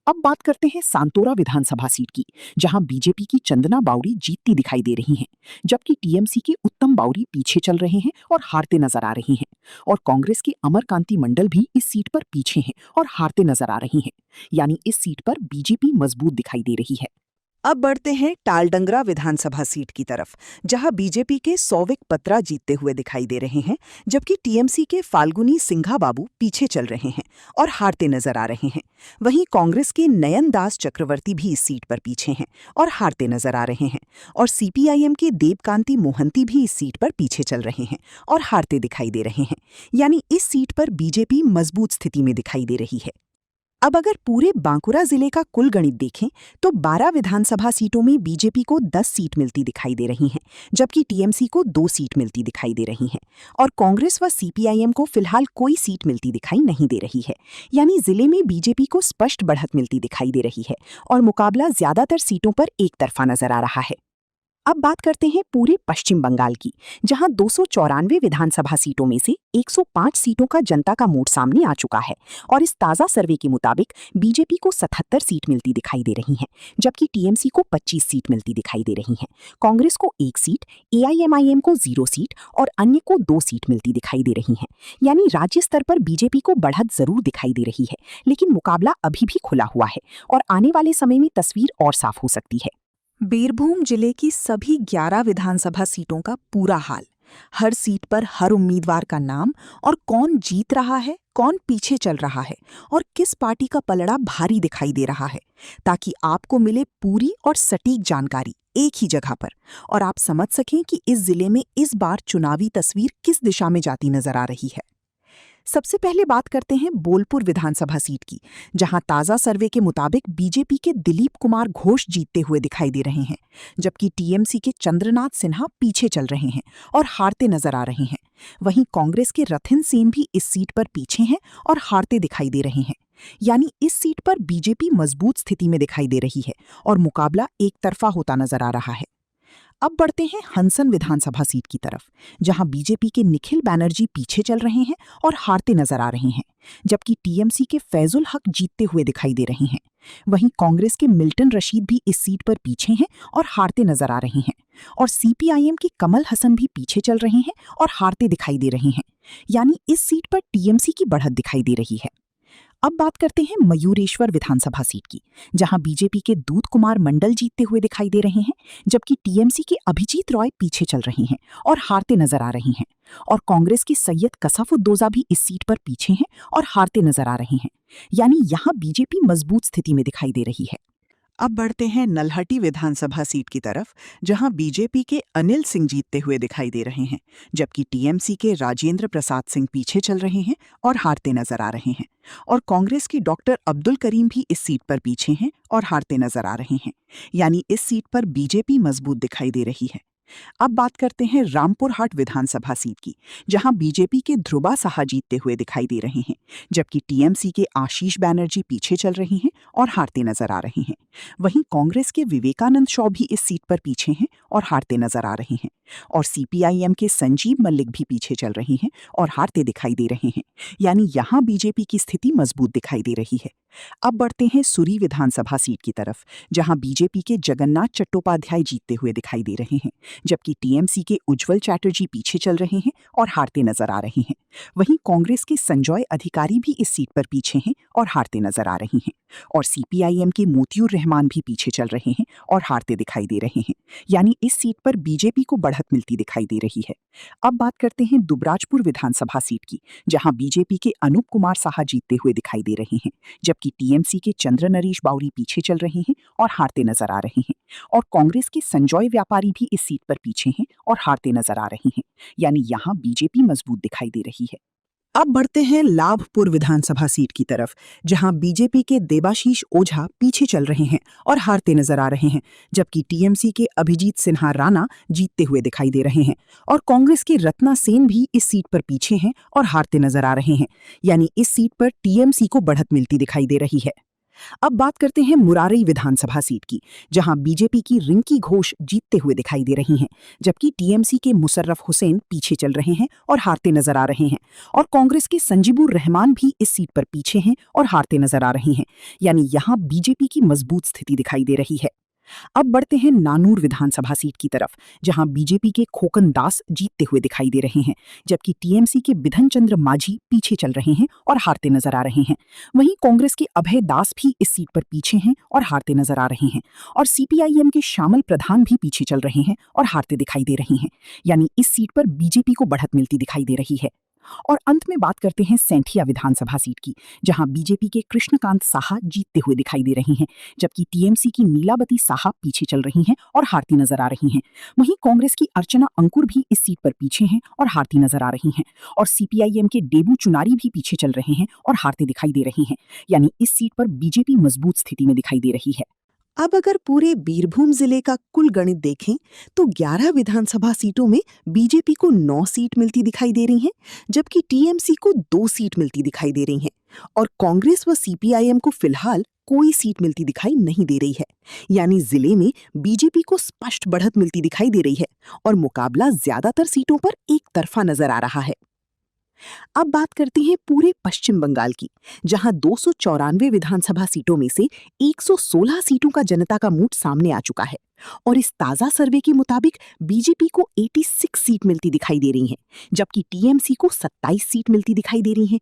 Speaker 1: अब बात करते हैं सांतोरा विधानसभा सीट की, जहां बीजेपी की चंदना बावड़ी जीतती दिखाई दे रही हैं, जबकि टीएमसी के उत्तम बावड़ी पीछे चल रहे हैं और हारते नजर आ रही हैं। और कांग्रेस के अमरकांति मंडल भी इस सीट पर पीछे हैं और हारते नजर आ रही हैं। यानी इस सीट पर बीजेपी मजबूत दिखाई दे रही है।
Speaker 3: अब बढ़ते हैं टालडंगरा विधानसभा सीट की तरफ, जहां बीजेपी के सौविक पत्रा जीतते हुए दिखाई दे रहे हैं, जबकि टीएमसी के फाल्गुनी सिंघा बाबू पीछे चल रहे हैं और हारते नजर आ रहे हैं। वहीं कांग्रेस के नयन दास चक्रवर्ती भी इस सीट पर पीछे हैं और हारते नजर आ रहे हैं। और सीपीआईएम के देवकांति मोहंती भी इस सीट पर पीछे चल रहे हैं और हारते दिखाई दे रहे हैं। यानी इस सीट पर बीजेपी मजबूत स्थिति में दिखाई दे रही है। अब अगर पूरे बांकुरा जिले का कुल गणित देखें तो 12 विधानसभा सीटों में बीजेपी को 10 सीट मिलती दिखाई दे रही हैं, जबकि टीएमसी को 2 सीट मिलती दिखाई दे रही हैं। और कांग्रेस व सीपीआईएम को फिलहाल कोई सीट मिलती दिखाई नहीं दे रही है। यानी जिले में बीजेपी को स्पष्ट बढ़त मिलती दिखाई दे रही है और मुकाबला ज्यादातर सीटों पर एक तरफा नजर आ रहा है। अब बात करते हैं पूरे पश्चिम बंगाल की, जहां 294 विधानसभा सीटों में से 105 सीटों का जनता का मोड़ सामने आ चुका है। और इस ताजा सर्वे के मुताबिक बीजेपी को 77 सीट मिलती दिखाई दे रही हैं, जबकि टीएमसी को 25 सीट मिलती दिखाई दे रही हैं। कांग्रेस को 1 सीट, एआईएमआईएम को 0 सीट और अन्य को 2 सीट मिलती दिखाई दे रही हैं। यानी राज्य स्तर पर बीजेपी को बढ़त जरूर दिखाई दे रही है, लेकिन मुकाबला अभी भी खुला हुआ है और आने वाले समय में तस्वीर और साफ हो सकती है। बीरभूम जिले की सभी 11 विधानसभा सीटों का पूरा हाल, हर सीट पर हर उम्मीदवार का नाम और कौन जीत रहा है, कौन पीछे चल रहा है और किस पार्टी का पलड़ा भारी दिखाई दे रहा है, ताकि आपको मिले पूरी और सटीक जानकारी एक ही जगह पर और आप समझ सकें कि इस जिले में इस बार चुनावी तस्वीर किस दिशा में जाती नजर आ रही है। सबसे पहले बात करते हैं बोलपुर विधानसभा सीट की, जहां ताजा सर्वे के मुताबिक बीजेपी के दिलीप कुमार घोष जीतते हुए दिखाई दे रहे हैं, जबकि टीएमसी के चंद्रनाथ सिन्हा पीछे चल रहे हैं और हारते नजर आ रहे हैं। वहीं कांग्रेस के रथिन सेन भी इस सीट पर पीछे हैं और हारते दिखाई दे रहे हैं। यानी इस सीट पर बीजेपी मजबूत स्थिति में दिखाई दे रही है और मुकाबला एक तरफा होता नजर आ रहा है। अब बढ़ते हैं हंसन विधानसभा सीट की तरफ, जहां बीजेपी के निखिल बैनर्जी पीछे चल रहे हैं और हारते नजर आ रहे हैं, जबकि टीएमसी के फैजुल हक जीतते हुए दिखाई दे रहे हैं। वहीं कांग्रेस के मिल्टन रशीद भी इस सीट पर पीछे हैं और हारते नजर आ रहे हैं। और सीपीआईएम के कमल हसन भी पीछे चल रहे हैं और हारते दिखाई दे रहे हैं। यानी इस सीट पर टीएमसी की बढ़त दिखाई दे रही है। अब बात करते हैं मयूरेश्वर विधानसभा सीट की, जहां बीजेपी के दूत कुमार मंडल जीतते हुए दिखाई दे रहे हैं, जबकि टीएमसी के अभिजीत रॉय पीछे चल रहे हैं और हारते नजर आ रही हैं। और कांग्रेस के सैयद कसफुद्दोजा भी इस सीट पर पीछे हैं और हारते नजर आ रहे हैं। यानी यहां बीजेपी मजबूत स्थिति में दिखाई दे रही है।
Speaker 1: अब बढ़ते हैं नल्हटी विधानसभा सीट की तरफ, जहां बीजेपी के अनिल सिंह जीतते हुए दिखाई दे रहे हैं, जबकि टीएमसी के राजेंद्र प्रसाद सिंह पीछे चल रहे हैं और हारते नजर आ रहे हैं। और कांग्रेस के डॉक्टर अब्दुल करीम भी इस सीट पर पीछे हैं और हारते नजर आ रहे हैं। यानी इस सीट पर बीजेपी मजबूत दिखाई दे रही है। अब बात करते हैं रामपुर हाट विधानसभा सीट की, जहां बीजेपी के ध्रुवा साहा जीतते हुए दिखाई दे रहे हैं, जबकि टीएमसी के आशीष बैनर्जी पीछे चल रहे हैं और हारते नजर आ रहे हैं। वहीं कांग्रेस के विवेकानंद शॉ भी इस सीट पर पीछे हैं और हारते नजर आ रहे हैं। और सीपीआईएम के संजीव मल्लिक भी पीछे चल रहे हैं और हारते दिखाई दे रहे हैं। यानी यहां बीजेपी की स्थिति मजबूत दिखाई दे रही है। अब बढ़ते हैं सुरी विधानसभा सीट की तरफ, जहां बीजेपी के जगन्नाथ चट्टोपाध्याय जीतते हुए दिखाई दे रहे हैं, जबकि टीएमसी के उज्जवल चैटर्जी पीछे चल रहे हैं और हारते नजर आ रहे हैं। वहीं कांग्रेस के संजय अधिकारी भी इस सीट पर पीछे हैं और हारते नजर आ रहे हैं, और सीपीआईएम के मोतियूर रहमान भी पीछे चल रहे हैं और हारते दिखाई दे रहे हैं। यानी इस सीट पर बीजेपी को बढ़त मिलती दिखाई दे रही है। अब बात करते हैं दुबराजपुर विधानसभा सीट की, जहां बीजेपी के अनूप कुमार साहा जीतते हुए दिखाई दे रहे हैं, जबकि टीएमसी के चंद्र नरेश बावरी पीछे चल रहे हैं और हारते नजर आ रहे हैं, और कांग्रेस के संजय व्यापारी भी इस सीट पर पीछे हैं और हारते नजर आ रहे हैं। यानी यहां बीजेपी मजबूत दिखाई दे रही है।
Speaker 3: अब बढ़ते हैं लाभपुर विधानसभा सीट की तरफ, जहां बीजेपी के देबाशीष ओझा पीछे चल रहे हैं और हारते नजर आ रहे हैं, जबकि टीएमसी के अभिजीत सिन्हा राणा जीतते हुए दिखाई दे रहे हैं, और कांग्रेस के रत्ना सेन भी इस सीट पर पीछे हैं और हारते नजर आ रहे हैं। यानी इस सीट पर टीएमसी को बढ़त मिलती दिखाई दे रही है। अब बात करते हैं मुरारी विधानसभा सीट की, जहां बीजेपी की रिंकी घोष जीतते हुए दिखाई दे रही हैं, जबकि टीएमसी के मुशर्रफ हुसैन पीछे चल रहे हैं और हारते नजर आ रहे हैं, और कांग्रेस के संजीबुर रहमान भी इस सीट पर पीछे हैं और हारते नजर आ रहे हैं। यानी यहां बीजेपी की मजबूत स्थिति दिखाई दे रही है। अब बढ़ते हैं नानूर विधानसभा सीट की तरफ, जहां बीजेपी के खोकन दास जीतते हुए दिखाई दे रहे हैं, जबकि टीएमसी के बिधन चंद्र माझी पीछे चल रहे हैं और हारते नजर आ रहे हैं। वहीं कांग्रेस के अभय दास भी इस सीट पर पीछे हैं और हारते नजर आ रहे हैं, और सीपीआईएम के श्यामल प्रधान भी पीछे चल रहे हैं और हारते दिखाई दे रहे हैं। यानी इस सीट पर बीजेपी को बढ़त मिलती दिखाई दे रही है। और अंत में बात करते हैं सैंथिया विधानसभा सीट की, जहां बीजेपी के कृष्णकांत साहा जीतते हुए दिखाई दे रहे हैं, जबकि टीएमसी की नीलावती साहा पीछे चल रही हैं और हारती नजर आ रही हैं। वहीं कांग्रेस की अर्चना अंकुर भी इस सीट पर पीछे हैं और हारती नजर आ रही हैं, और सीपीआईएम के डेबू चुनारी भी पीछे चल रहे हैं और हारते दिखाई दे रही हैं। यानी इस सीट पर बीजेपी मजबूत स्थिति में दिखाई दे रही है।
Speaker 2: अब अगर पूरे बीरभूम जिले का कुल गणित देखें तो 11 विधानसभा सीटों में बीजेपी को 9 सीट मिलती दिखाई दे रही हैं, जबकि टीएमसी को 2 सीट मिलती दिखाई दे रही हैं, और कांग्रेस व सीपीआईएम को फिलहाल कोई सीट मिलती दिखाई नहीं दे रही है। यानी जिले में बीजेपी को स्पष्ट बढ़त मिलती दिखाई दे रही है और मुकाबला ज्यादातर सीटों पर एक तरफा नजर आ रहा है। अब बात करते हैं पूरे पश्चिम बंगाल की, जहां 294 विधानसभा सीटों में से 116 सीटों का जनता का मूड सामने आ चुका है, और इस ताजा सर्वे के मुताबिक बीजेपी को 86 सीट मिलती दिखाई दे रही हैं, जबकि टीएमसी को 27 सीट मिलती दिखाई दे रही हैं,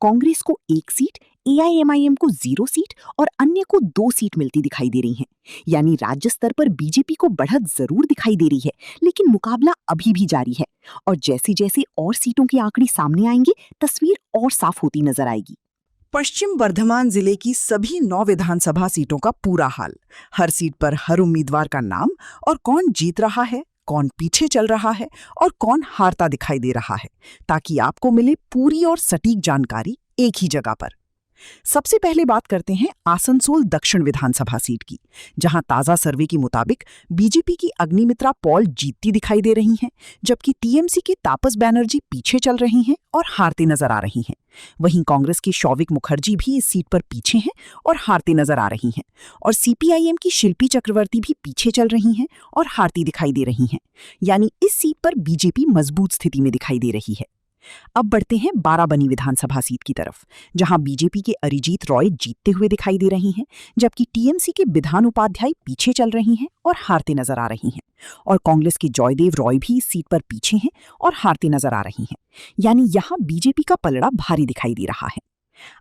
Speaker 2: कांग्रेस को 1 सीट, एआईएमआईएम को 0 सीट और अन्य को 2 सीट मिलती दिखाई दे रही हैं। यानी राज्य स्तर पर बीजेपी को बढ़त जरूर दिखाई दे रही है, लेकिन मुकाबला अभी भी जारी है, और जैसे जैसे और सीटों के आंकड़े सामने आएंगे तस्वीर और साफ होती नजर आएगी।
Speaker 3: पश्चिम बर्धमान जिले की सभी 9 विधानसभा सीटों का पूरा हाल, हर सीट पर हर उम्मीदवार का नाम और कौन जीत रहा है, कौन पीछे चल रहा है और कौन हारता दिखाई दे रहा है, ताकि आपको मिले पूरी और सटीक जानकारी एक ही जगह पर। सबसे पहले बात करते हैं आसनसोल दक्षिण विधानसभा सीट की, जहां ताजा सर्वे के मुताबिक बीजेपी की अग्निमित्रा पॉल जीतती दिखाई दे रही हैं, जबकि टीएमसी के तापस बैनर्जी पीछे चल रही हैं और हारते नजर आ रही हैं। वहीं कांग्रेस के शौविक मुखर्जी भी इस सीट पर पीछे हैं और हारते नजर आ रही हैं, और सीपीआईएम की शिल्पी चक्रवर्ती भी पीछे चल रही हैं और हारती दिखाई दे रही हैं। यानी इस सीट पर बीजेपी मजबूत स्थिति में दिखाई दे रही है। अब बढ़ते हैं बाराबनी विधानसभा सीट की तरफ, जहां बीजेपी के अरिजीत रॉय जीतते हुए दिखाई दे रही हैं, जबकि टीएमसी के विधान उपाध्याय पीछे चल रही हैं और हारते नजर आ रही हैं, और कांग्रेस के जयदेव रॉय भी इस सीट पर पीछे हैं और हारते नजर आ रही हैं। यानी यहां बीजेपी का पलड़ा भारी दिखाई दे रहा है।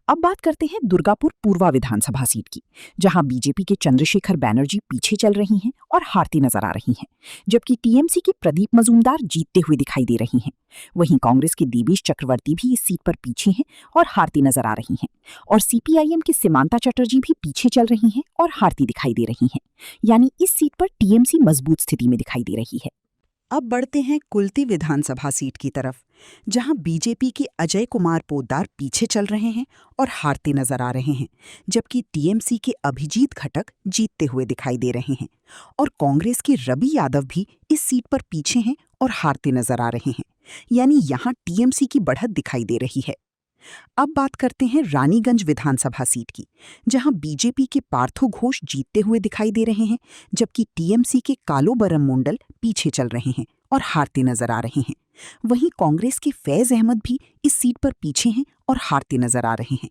Speaker 3: अब बात करते हैं दुर्गापुर पूर्वा विधानसभा सीट की, जहां बीजेपी के चंद्रशेखर बैनर्जी पीछे चल रही हैं और हारती नजर आ रही हैं, जबकि टीएमसी के प्रदीप मजूमदार जीतते हुए दिखाई दे रही हैं। वहीं कांग्रेस के देवेश चक्रवर्ती भी इस सीट पर पीछे हैं और हारती नजर आ रही हैं, और सीपीआईएम के सीमांता चटर्जी भी पीछे चल रही हैं और हारती दिखाई दे रही हैं। यानी इस सीट पर टीएमसी मजबूत स्थिति में दिखाई दे रही है।
Speaker 2: अब बढ़ते हैं कुल्ती विधानसभा सीट की तरफ, जहां बीजेपी के अजय कुमार पोद्दार पीछे चल रहे हैं और हारते नजर आ रहे हैं, जबकि टीएमसी के अभिजीत घटक जीतते हुए दिखाई दे रहे हैं, और कांग्रेस के रवि यादव भी इस सीट पर पीछे हैं और हारते नजर आ रहे हैं। यानी यहां टीएमसी की बढ़त दिखाई दे रही है। अब बात करते हैं रानीगंज विधानसभा सीट की, जहां बीजेपी के पार्थो घोष जीतते हुए दिखाई दे रहे हैं, जबकि टीएमसी के कालोबरम मुंडल पीछे चल रहे हैं और हारते नजर आ रहे हैं। वहीं कांग्रेस के फैज अहमद भी इस सीट पर पीछे हैं
Speaker 1: और हारते नजर आ रहे हैं,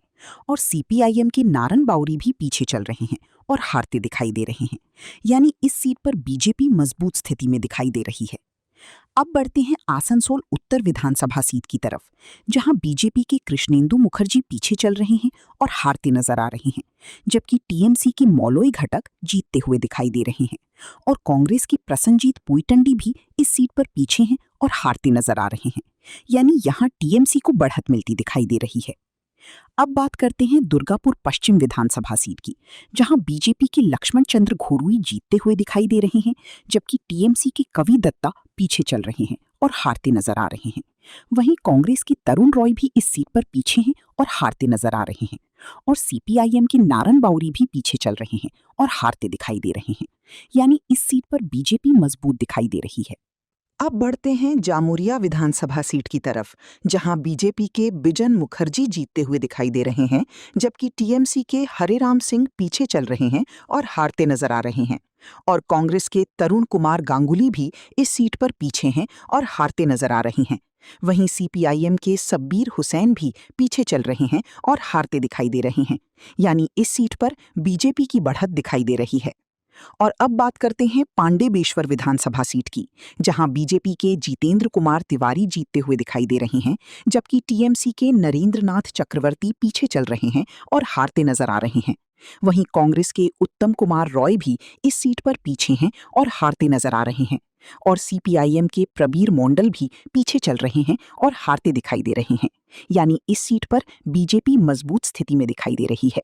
Speaker 1: और सीपीआईएम के नारन बाउरी भी पीछे चल रहे हैं और हारते दिखाई दे रहे हैं। यानी इस सीट पर बीजेपी मजबूत स्थिति में दिखाई दे रही है। अब बढ़ते हैं आसनसोल उत्तर विधानसभा सीट की तरफ, जहां बीजेपी के कृष्णेंदु मुखर्जी पीछे चल रहे हैं और हारते नजर आ रहे हैं, जबकि टीएमसी के मौलोई घटक जीतते हुए दिखाई दे रहे हैं, और कांग्रेस की प्रसन्नजीत पुईटंडी भी इस सीट पर पीछे हैं और हारते नजर आ रहे हैं। यानी यहां टीएमसी को बढ़त मिलती दिखाई दे रही है। अब बात करते हैं दुर्गापुर पश्चिम विधानसभा सीट की, जहां बीजेपी के लक्ष्मण चंद्र घोरुई जीतते हुए दिखाई दे रहे हैं, जबकि टीएमसी के कवि दत्ता पीछे चल रहे हैं और हारते नजर आ रहे हैं। वहीं कांग्रेस के तरुण रॉय भी इस सीट पर पीछे हैं और हारते नजर आ रहे हैं, और सीपीआईएम के नारन बाउरी भी पीछे चल रहे हैं और हारते दिखाई दे रहे हैं। यानी इस सीट पर बीजेपी मजबूत दिखाई दे रही है।
Speaker 2: अब बढ़ते हैं जामुरिया विधानसभा सीट की तरफ, जहां बीजेपी के बिजन मुखर्जी जीतते हुए दिखाई दे रहे हैं, जबकि टीएमसी के हरेराम सिंह पीछे चल रहे हैं और हारते नजर आ रहे हैं, और कांग्रेस के तरुण कुमार गांगुली भी इस सीट पर पीछे हैं और हारते नजर आ रहे हैं। वहीं सीपीआईएम के सब्बीर हुसैन भी पीछे चल रहे हैं और हारते दिखाई दे रहे हैं। यानी इस सीट पर बीजेपी की बढ़त दिखाई दे रही है। और अब बात करते हैं पांडेबेश्वर विधानसभा सीट की, जहां बीजेपी के जितेंद्र कुमार तिवारी जीतते हुए दिखाई दे रहे हैं, जबकि टीएमसी के नरेंद्रनाथ चक्रवर्ती पीछे चल रहे हैं और हारते नजर आ रहे हैं। वहीं कांग्रेस के उत्तम कुमार रॉय भी इस सीट पर पीछे हैं और हारते नजर आ रहे हैं, और सीपीआईएम के प्रबीर मोंडल भी पीछे चल रहे हैं और हारते दिखाई दे रहे हैं। यानी इस सीट पर बीजेपी मजबूत स्थिति में दिखाई दे रही है।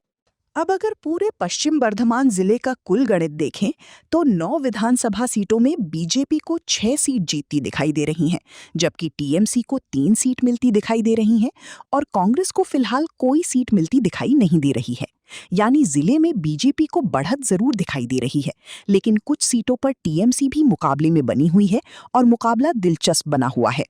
Speaker 3: अब अगर पूरे पश्चिम बर्धमान जिले का कुल गणित देखें तो 9 विधानसभा सीटों में बीजेपी को 6 सीट जीतती दिखाई दे रही हैं, जबकि टीएमसी को 3 सीट मिलती दिखाई दे रही हैं, और कांग्रेस को फिलहाल कोई सीट मिलती दिखाई नहीं दे रही है। यानी जिले में बीजेपी को बढ़त जरूर दिखाई दे रही है, लेकिन कुछ सीटों पर टीएमसी भी मुकाबले में बनी हुई है और मुकाबला दिलचस्प बना हुआ है।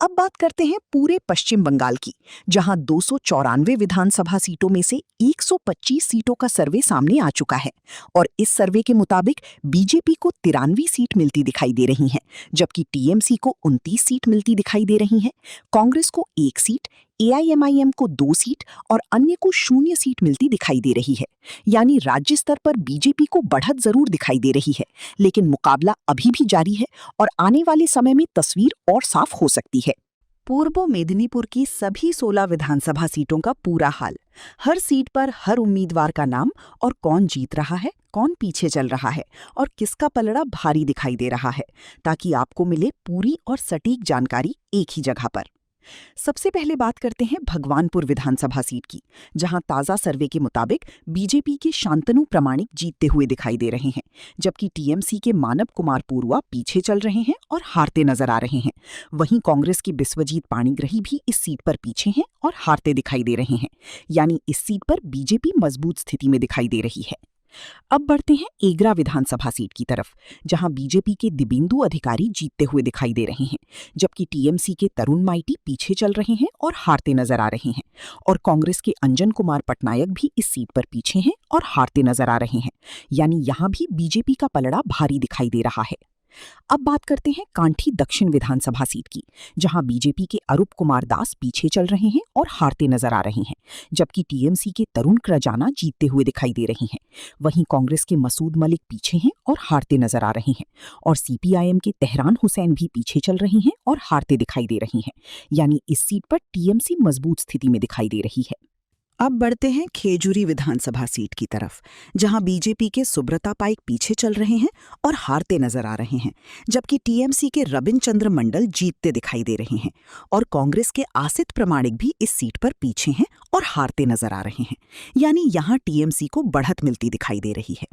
Speaker 3: अब बात करते हैं पूरे पश्चिम बंगाल की, जहां 294 विधानसभा सीटों में से 125 सीटों का सर्वे सामने आ चुका है, और इस सर्वे के मुताबिक बीजेपी को 93 सीट मिलती दिखाई दे रही हैं, जबकि टीएमसी को 29 सीट मिलती दिखाई दे रही हैं, कांग्रेस को 1 सीट, एआईएमआईएम को 2 सीट और अन्य को 0 सीट मिलती दिखाई दे रही है। यानी राज्य स्तर पर बीजेपी को बढ़त जरूर दिखाई दे रही है, लेकिन मुकाबला अभी भी जारी है और आने वाले समय में तस्वीर और साफ हो सकती है।
Speaker 2: पूर्व मेदिनीपुर की सभी 16 विधानसभा सीटों का पूरा हाल, हर सीट पर हर उम्मीदवार का नाम और कौन जीत रहा है, कौन पीछे चल रहा है और किसका पलड़ा भारी दिखाई दे रहा है, ताकि आपको मिले पूरी और सटीक जानकारी एक ही जगह पर। सबसे पहले बात करते हैं भगवानपुर विधानसभा सीट की, जहां ताजा सर्वे के मुताबिक बीजेपी के शांतनु प्रमाणिक जीतते हुए दिखाई दे रहे हैं, जबकि टीएमसी के मानव कुमार पूर्वा पीछे चल रहे हैं और हारते नजर आ रहे हैं। वहीं कांग्रेस के बिस्वजीत पाणिग्रही भी इस सीट पर पीछे हैं और हारते दिखाई दे रहे हैं। यानी इस सीट पर बीजेपी मजबूत स्थिति में दिखाई दे रही है। अब बढ़ते हैं एगरा विधानसभा सीट की तरफ, जहां बीजेपी के दिबेंदु अधिकारी जीतते हुए दिखाई दे रहे हैं, जबकि टीएमसी के तरुण माइती पीछे चल रहे हैं और हारते नजर आ रहे हैं, और कांग्रेस के अंजन कुमार पटनायक भी इस सीट पर पीछे हैं और हारते नजर आ रहे हैं। यानी यहां भी बीजेपी का पलड़ा भारी दिखाई दे रहा है। अब बात करते हैं कांठी दक्षिण विधानसभा सीट की, जहां बीजेपी के अरूप कुमार दास पीछे चल रहे हैं और हारते नजर आ रहे हैं, जबकि टीएमसी के तरुण क्रजाना जीतते हुए दिखाई दे रहे हैं। वहीं कांग्रेस के मसूद मलिक पीछे हैं और हारते नजर आ रहे हैं, और सीपीआईएम के तेहरान हुसैन भी पीछे चल रहे हैं और हारते दिखाई दे रही हैं। यानी इस सीट पर टीएमसी मजबूत स्थिति में दिखाई दे रही है।
Speaker 3: अब बढ़ते हैं खेजूरी विधानसभा सीट की तरफ, जहां बीजेपी के सुब्रता पाइक पीछे चल रहे हैं और हारते नजर आ रहे हैं, जबकि टीएमसी के रबिन चंद्र मंडल जीतते दिखाई दे रहे हैं, और कांग्रेस के आसित प्रमाणिक भी इस सीट पर पीछे हैं और हारते नजर आ रहे हैं। यानी यहां टीएमसी को बढ़त मिलती दिखाई दे रही है।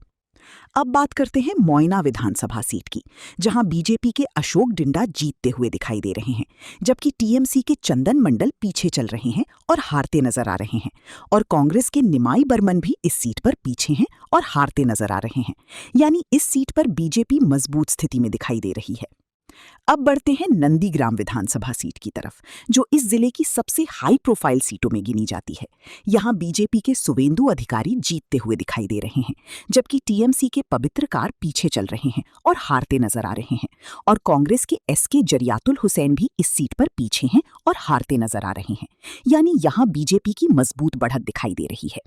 Speaker 3: अब बात करते हैं मोयना विधानसभा सीट की, जहां बीजेपी के अशोक डिंडा जीतते हुए दिखाई दे रहे हैं, जबकि टीएमसी के चंदन मंडल पीछे चल रहे हैं और हारते नजर आ रहे हैं, और कांग्रेस के निमाई बर्मन भी इस सीट पर पीछे हैं और हारते नजर आ रहे हैं। यानी इस सीट पर बीजेपी मजबूत स्थिति में दिखाई दे रही है।
Speaker 1: अब बढ़ते हैं नंदीग्राम विधानसभा सीट की तरफ, जो इस जिले की सबसे हाई प्रोफाइल सीटों में गिनी जाती है। यहाँ बीजेपी के सुवेंदु अधिकारी जीतते हुए दिखाई दे रहे हैं, जबकि टीएमसी के पवित्रकार पीछे चल रहे हैं और हारते नजर आ रहे हैं। और कांग्रेस के एसके जरियातुल हुसैन भी इस सीट पर पीछे हैं और हारते नजर आ रहे हैं। यानी यहाँ बीजेपी की मजबूत बढ़त दिखाई दे रही है।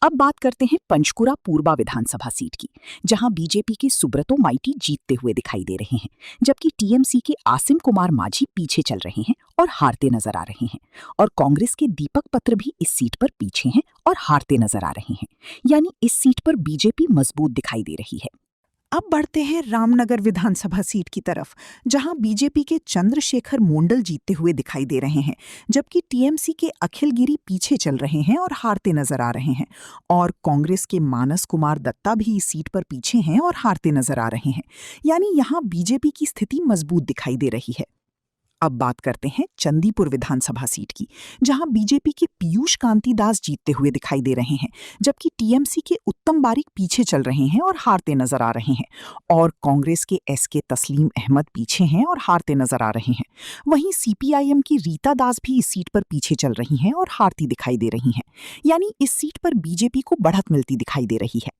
Speaker 1: अब बात करते हैं पंचकुरा पूर्वा विधानसभा सीट की, जहां बीजेपी के सुब्रतो माइती जीतते हुए दिखाई दे रहे हैं, जबकि टीएमसी के आसिम कुमार माझी पीछे चल रहे हैं और हारते नजर आ रहे हैं। और कांग्रेस के दीपक पत्र भी इस सीट पर पीछे हैं और हारते नजर आ रहे हैं। यानी इस सीट पर बीजेपी मजबूत दिखाई दे रही है।
Speaker 3: अब बढ़ते हैं रामनगर विधानसभा सीट की तरफ, जहां बीजेपी के चंद्रशेखर मोंडल जीतते हुए दिखाई दे रहे हैं, जबकि टीएमसी के अखिल गिरी पीछे चल रहे हैं और हारते नजर आ रहे हैं। और कांग्रेस के मानस कुमार दत्ता भी इस सीट पर पीछे हैं और हारते नजर आ रहे हैं। यानी यहां बीजेपी की स्थिति मजबूत दिखाई दे रही है। अब बात करते हैं चंदीपुर विधानसभा सीट की, जहां बीजेपी के पीयूष कांति दास जीतते हुए दिखाई दे रहे हैं, जबकि टीएमसी के उत्तम बारिक पीछे चल रहे हैं और हारते नजर आ रहे हैं। और कांग्रेस के एसके तस्लीम अहमद पीछे हैं और हारते नजर आ रहे हैं। वहीं सीपीआईएम की रीता दास भी इस सीट पर पीछे चल रही हैं और हारती दिखाई दे रही हैं। यानी इस सीट पर बीजेपी को बढ़त मिलती दिखाई दे रही है।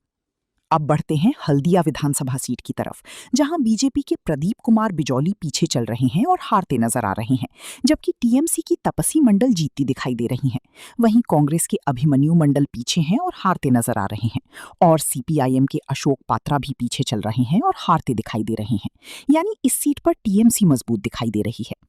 Speaker 3: अब बढ़ते हैं हल्दिया विधानसभा सीट की तरफ, जहां बीजेपी के प्रदीप कुमार बिजौली पीछे चल रहे हैं और हारते नजर आ रहे हैं, जबकि टीएमसी की तपसी मंडल जीतती दिखाई दे रही हैं। वहीं कांग्रेस के अभिमन्यु मंडल पीछे हैं और हारते नजर आ रहे हैं। और सीपीआईएम के अशोक पात्रा भी पीछे चल रहे हैं और हारते दिखाई दे रहे हैं। यानी इस सीट पर टीएमसी मजबूत दिखाई दे रही है।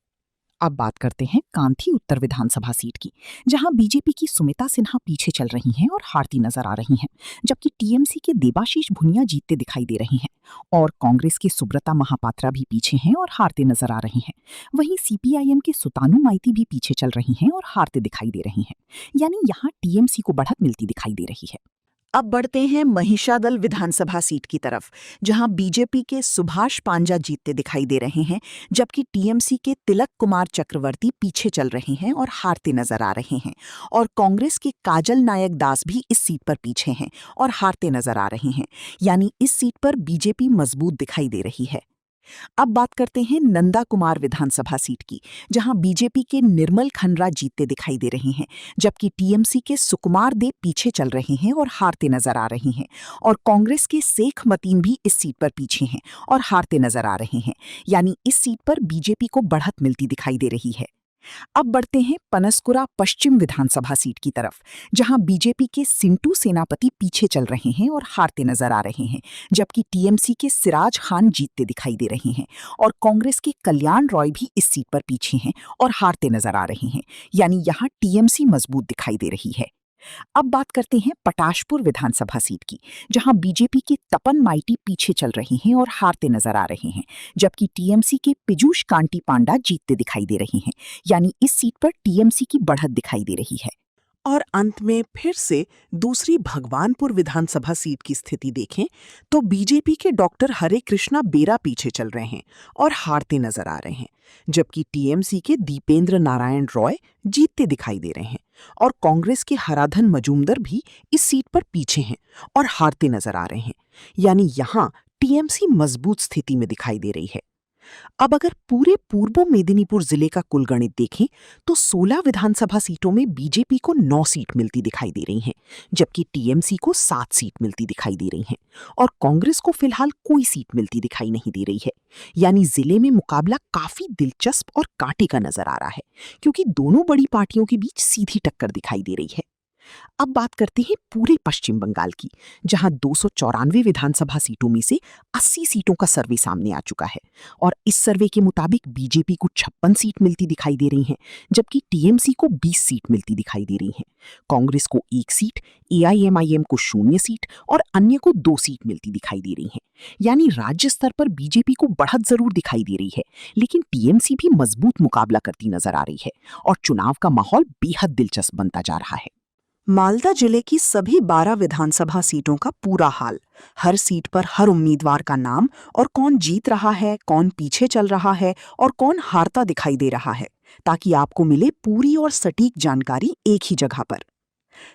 Speaker 3: अब बात करते हैं कांथी उत्तर विधानसभा सीट की, जहां बीजेपी की सुमिता सिन्हा पीछे चल रही हैं और हारती नजर आ रही हैं, जबकि टीएमसी के देबाशीष भुनिया जीतते दिखाई दे रहे हैं। और कांग्रेस के सुब्रता महापात्रा भी पीछे हैं और हारते नजर आ रहे हैं। वहीं सीपीआईएम के सुतानु माइती भी पीछे चल रही हैं और हारते दिखाई दे रही हैं। यानी यहाँ टीएमसी को बढ़त मिलती दिखाई दे रही है।
Speaker 2: अब बढ़ते हैं महिषादल विधानसभा सीट की तरफ, जहां बीजेपी के सुभाष पांजा जीतते दिखाई दे रहे हैं, जबकि टीएमसी के तिलक कुमार चक्रवर्ती पीछे चल रहे हैं और हारते नजर आ रहे हैं। और कांग्रेस के काजल नायक दास भी इस सीट पर पीछे हैं और हारते नजर आ रहे हैं। यानी इस सीट पर बीजेपी मजबूत दिखाई दे रही है। अब बात करते हैं नंदा कुमार विधानसभा सीट की, जहां बीजेपी के निर्मल खनरा जीतते दिखाई दे रहे हैं, जबकि टीएमसी के सुकुमार देव पीछे चल रहे हैं और हारते नजर आ रहे हैं। और कांग्रेस के शेख मतीन भी इस सीट पर पीछे हैं और हारते नजर आ रहे हैं। यानी इस सीट पर बीजेपी को बढ़त मिलती दिखाई दे रही है। अब बढ़ते हैं पनसकुरा पश्चिम विधानसभा सीट की तरफ, जहां बीजेपी के सिंटू सेनापति पीछे चल रहे हैं और हारते नजर आ रहे हैं, जबकि टीएमसी के सिराज खान जीतते दिखाई दे रहे हैं। और कांग्रेस के कल्याण रॉय भी इस सीट पर पीछे हैं और हारते नजर आ रहे हैं। यानी यहां टीएमसी मजबूत दिखाई दे रही है। अब बात करते हैं पटाशपुर विधानसभा सीट की, जहां बीजेपी के तपन माइती पीछे चल रहे हैं और हारते नजर आ रहे हैं, जबकि टीएमसी के पीयूष कांति पांडा जीतते दिखाई दे रहे हैं। यानी इस सीट पर टीएमसी की बढ़त दिखाई दे रही है।
Speaker 1: और अंत में फिर से दूसरी भगवानपुर विधानसभा सीट की स्थिति देखें तो बीजेपी के डॉक्टर हरे कृष्णा बेरा पीछे चल रहे हैं और हारते नजर आ रहे हैं, जबकि टीएमसी के दीपेंद्र नारायण रॉय जीतते दिखाई दे रहे हैं। और कांग्रेस के हराधन मजूमदार भी इस सीट पर पीछे हैं और हारते नजर आ रहे हैं। यानी यहाँ टीएमसी मजबूत स्थिति में दिखाई दे रही है। अब अगर पूरे पूर्व मेदिनीपुर जिले का कुल गणित देखें तो 16 विधानसभा सीटों में बीजेपी को 9 सीट मिलती दिखाई दे रही हैं, जबकि टीएमसी को 7 सीट मिलती दिखाई दे रही हैं और कांग्रेस को फिलहाल कोई सीट मिलती दिखाई नहीं दे रही है। यानी जिले में मुकाबला काफी दिलचस्प और कांटे का नजर आ रहा है, क्योंकि दोनों बड़ी पार्टियों के बीच सीधी टक्कर दिखाई दे रही है। अब बात करते हैं पूरे पश्चिम बंगाल की, जहां 294 विधानसभा सीटों में से 80 सीटों का सर्वे सामने आ चुका है। और इस सर्वे के मुताबिक बीजेपी को 56 सीट मिलती दिखाई दे रही हैं, जबकि टीएमसी को 20 सीट मिलती दिखाई दे रही हैं। कांग्रेस को 1 सीट, एआईएमआईएम को 0 सीट और अन्य को 2 सीट मिलती दिखाई दे रही हैं। यानी राज्य स्तर पर बीजेपी को बढ़त जरूर दिखाई दे रही है, लेकिन टीएमसी भी मजबूत मुकाबला करती नजर आ रही है और चुनाव का माहौल बेहद दिलचस्प बनता जा रहा है।
Speaker 2: मालदा जिले की सभी 12 विधानसभा सीटों का पूरा हाल, हर सीट पर हर उम्मीदवार का नाम और कौन जीत रहा है, कौन पीछे चल रहा है और कौन हारता दिखाई दे रहा है, ताकि आपको मिले पूरी और सटीक जानकारी एक ही जगह पर।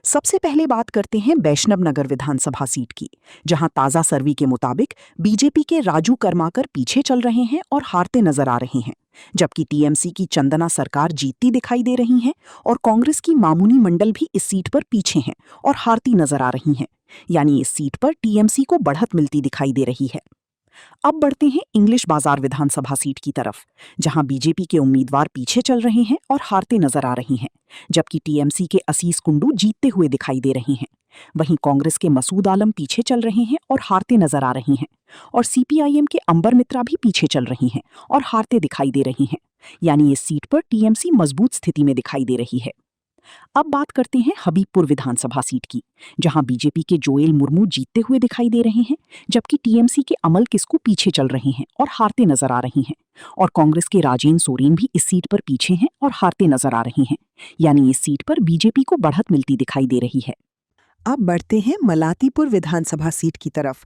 Speaker 1: सबसे पहले बात करते हैं वैष्णव नगर विधानसभा सीट की, जहां ताजा सर्वे के मुताबिक बीजेपी के राजू कर्माकर पीछे चल रहे हैं और हारते नजर आ रहे हैं, जबकि टीएमसी की चंदना सरकार जीतती दिखाई दे रही हैं और कांग्रेस की मामूनी मंडल भी इस सीट पर पीछे हैं और हारती नजर आ रही हैं। यानी इस सीट पर टीएमसी को बढ़त मिलती दिखाई दे रही है। अब बढ़ते हैं इंग्लिश बाजार विधानसभा सीट की तरफ, जहां बीजेपी के उम्मीदवार पीछे चल रहे हैं और हारते नजर आ रही हैं, जबकि टीएमसी के असीस कुंडू जीतते हुए दिखाई दे रहे हैं। वहीं कांग्रेस के मसूद आलम पीछे चल रहे हैं और हारते नजर आ रही हैं, और सीपीआईएम के अंबर मित्रा भी पीछे चल रही हैं और हारते दिखाई दे रही हैं। यानी इस सीट पर टीएमसी मजबूत स्थिति में दिखाई दे रही है। अब बात करते हैं हबीबपुर विधानसभा सीट की, जहां बीजेपी के जोएल मुर्मू जीतते हुए दिखाई दे रहे हैं, जबकि टीएमसी के अमल किस्कू पीछे चल रहे हैं और हारते नजर आ रही हैं, और कांग्रेस के राजेंद्र सोरेन भी इस सीट पर पीछे हैं और हारते नजर आ रही हैं। यानी इस सीट पर बीजेपी को बढ़त मिलती दिखाई दे रही है।
Speaker 2: अब बढ़ते हैं मलातीपुर विधानसभा सीट की तरफ,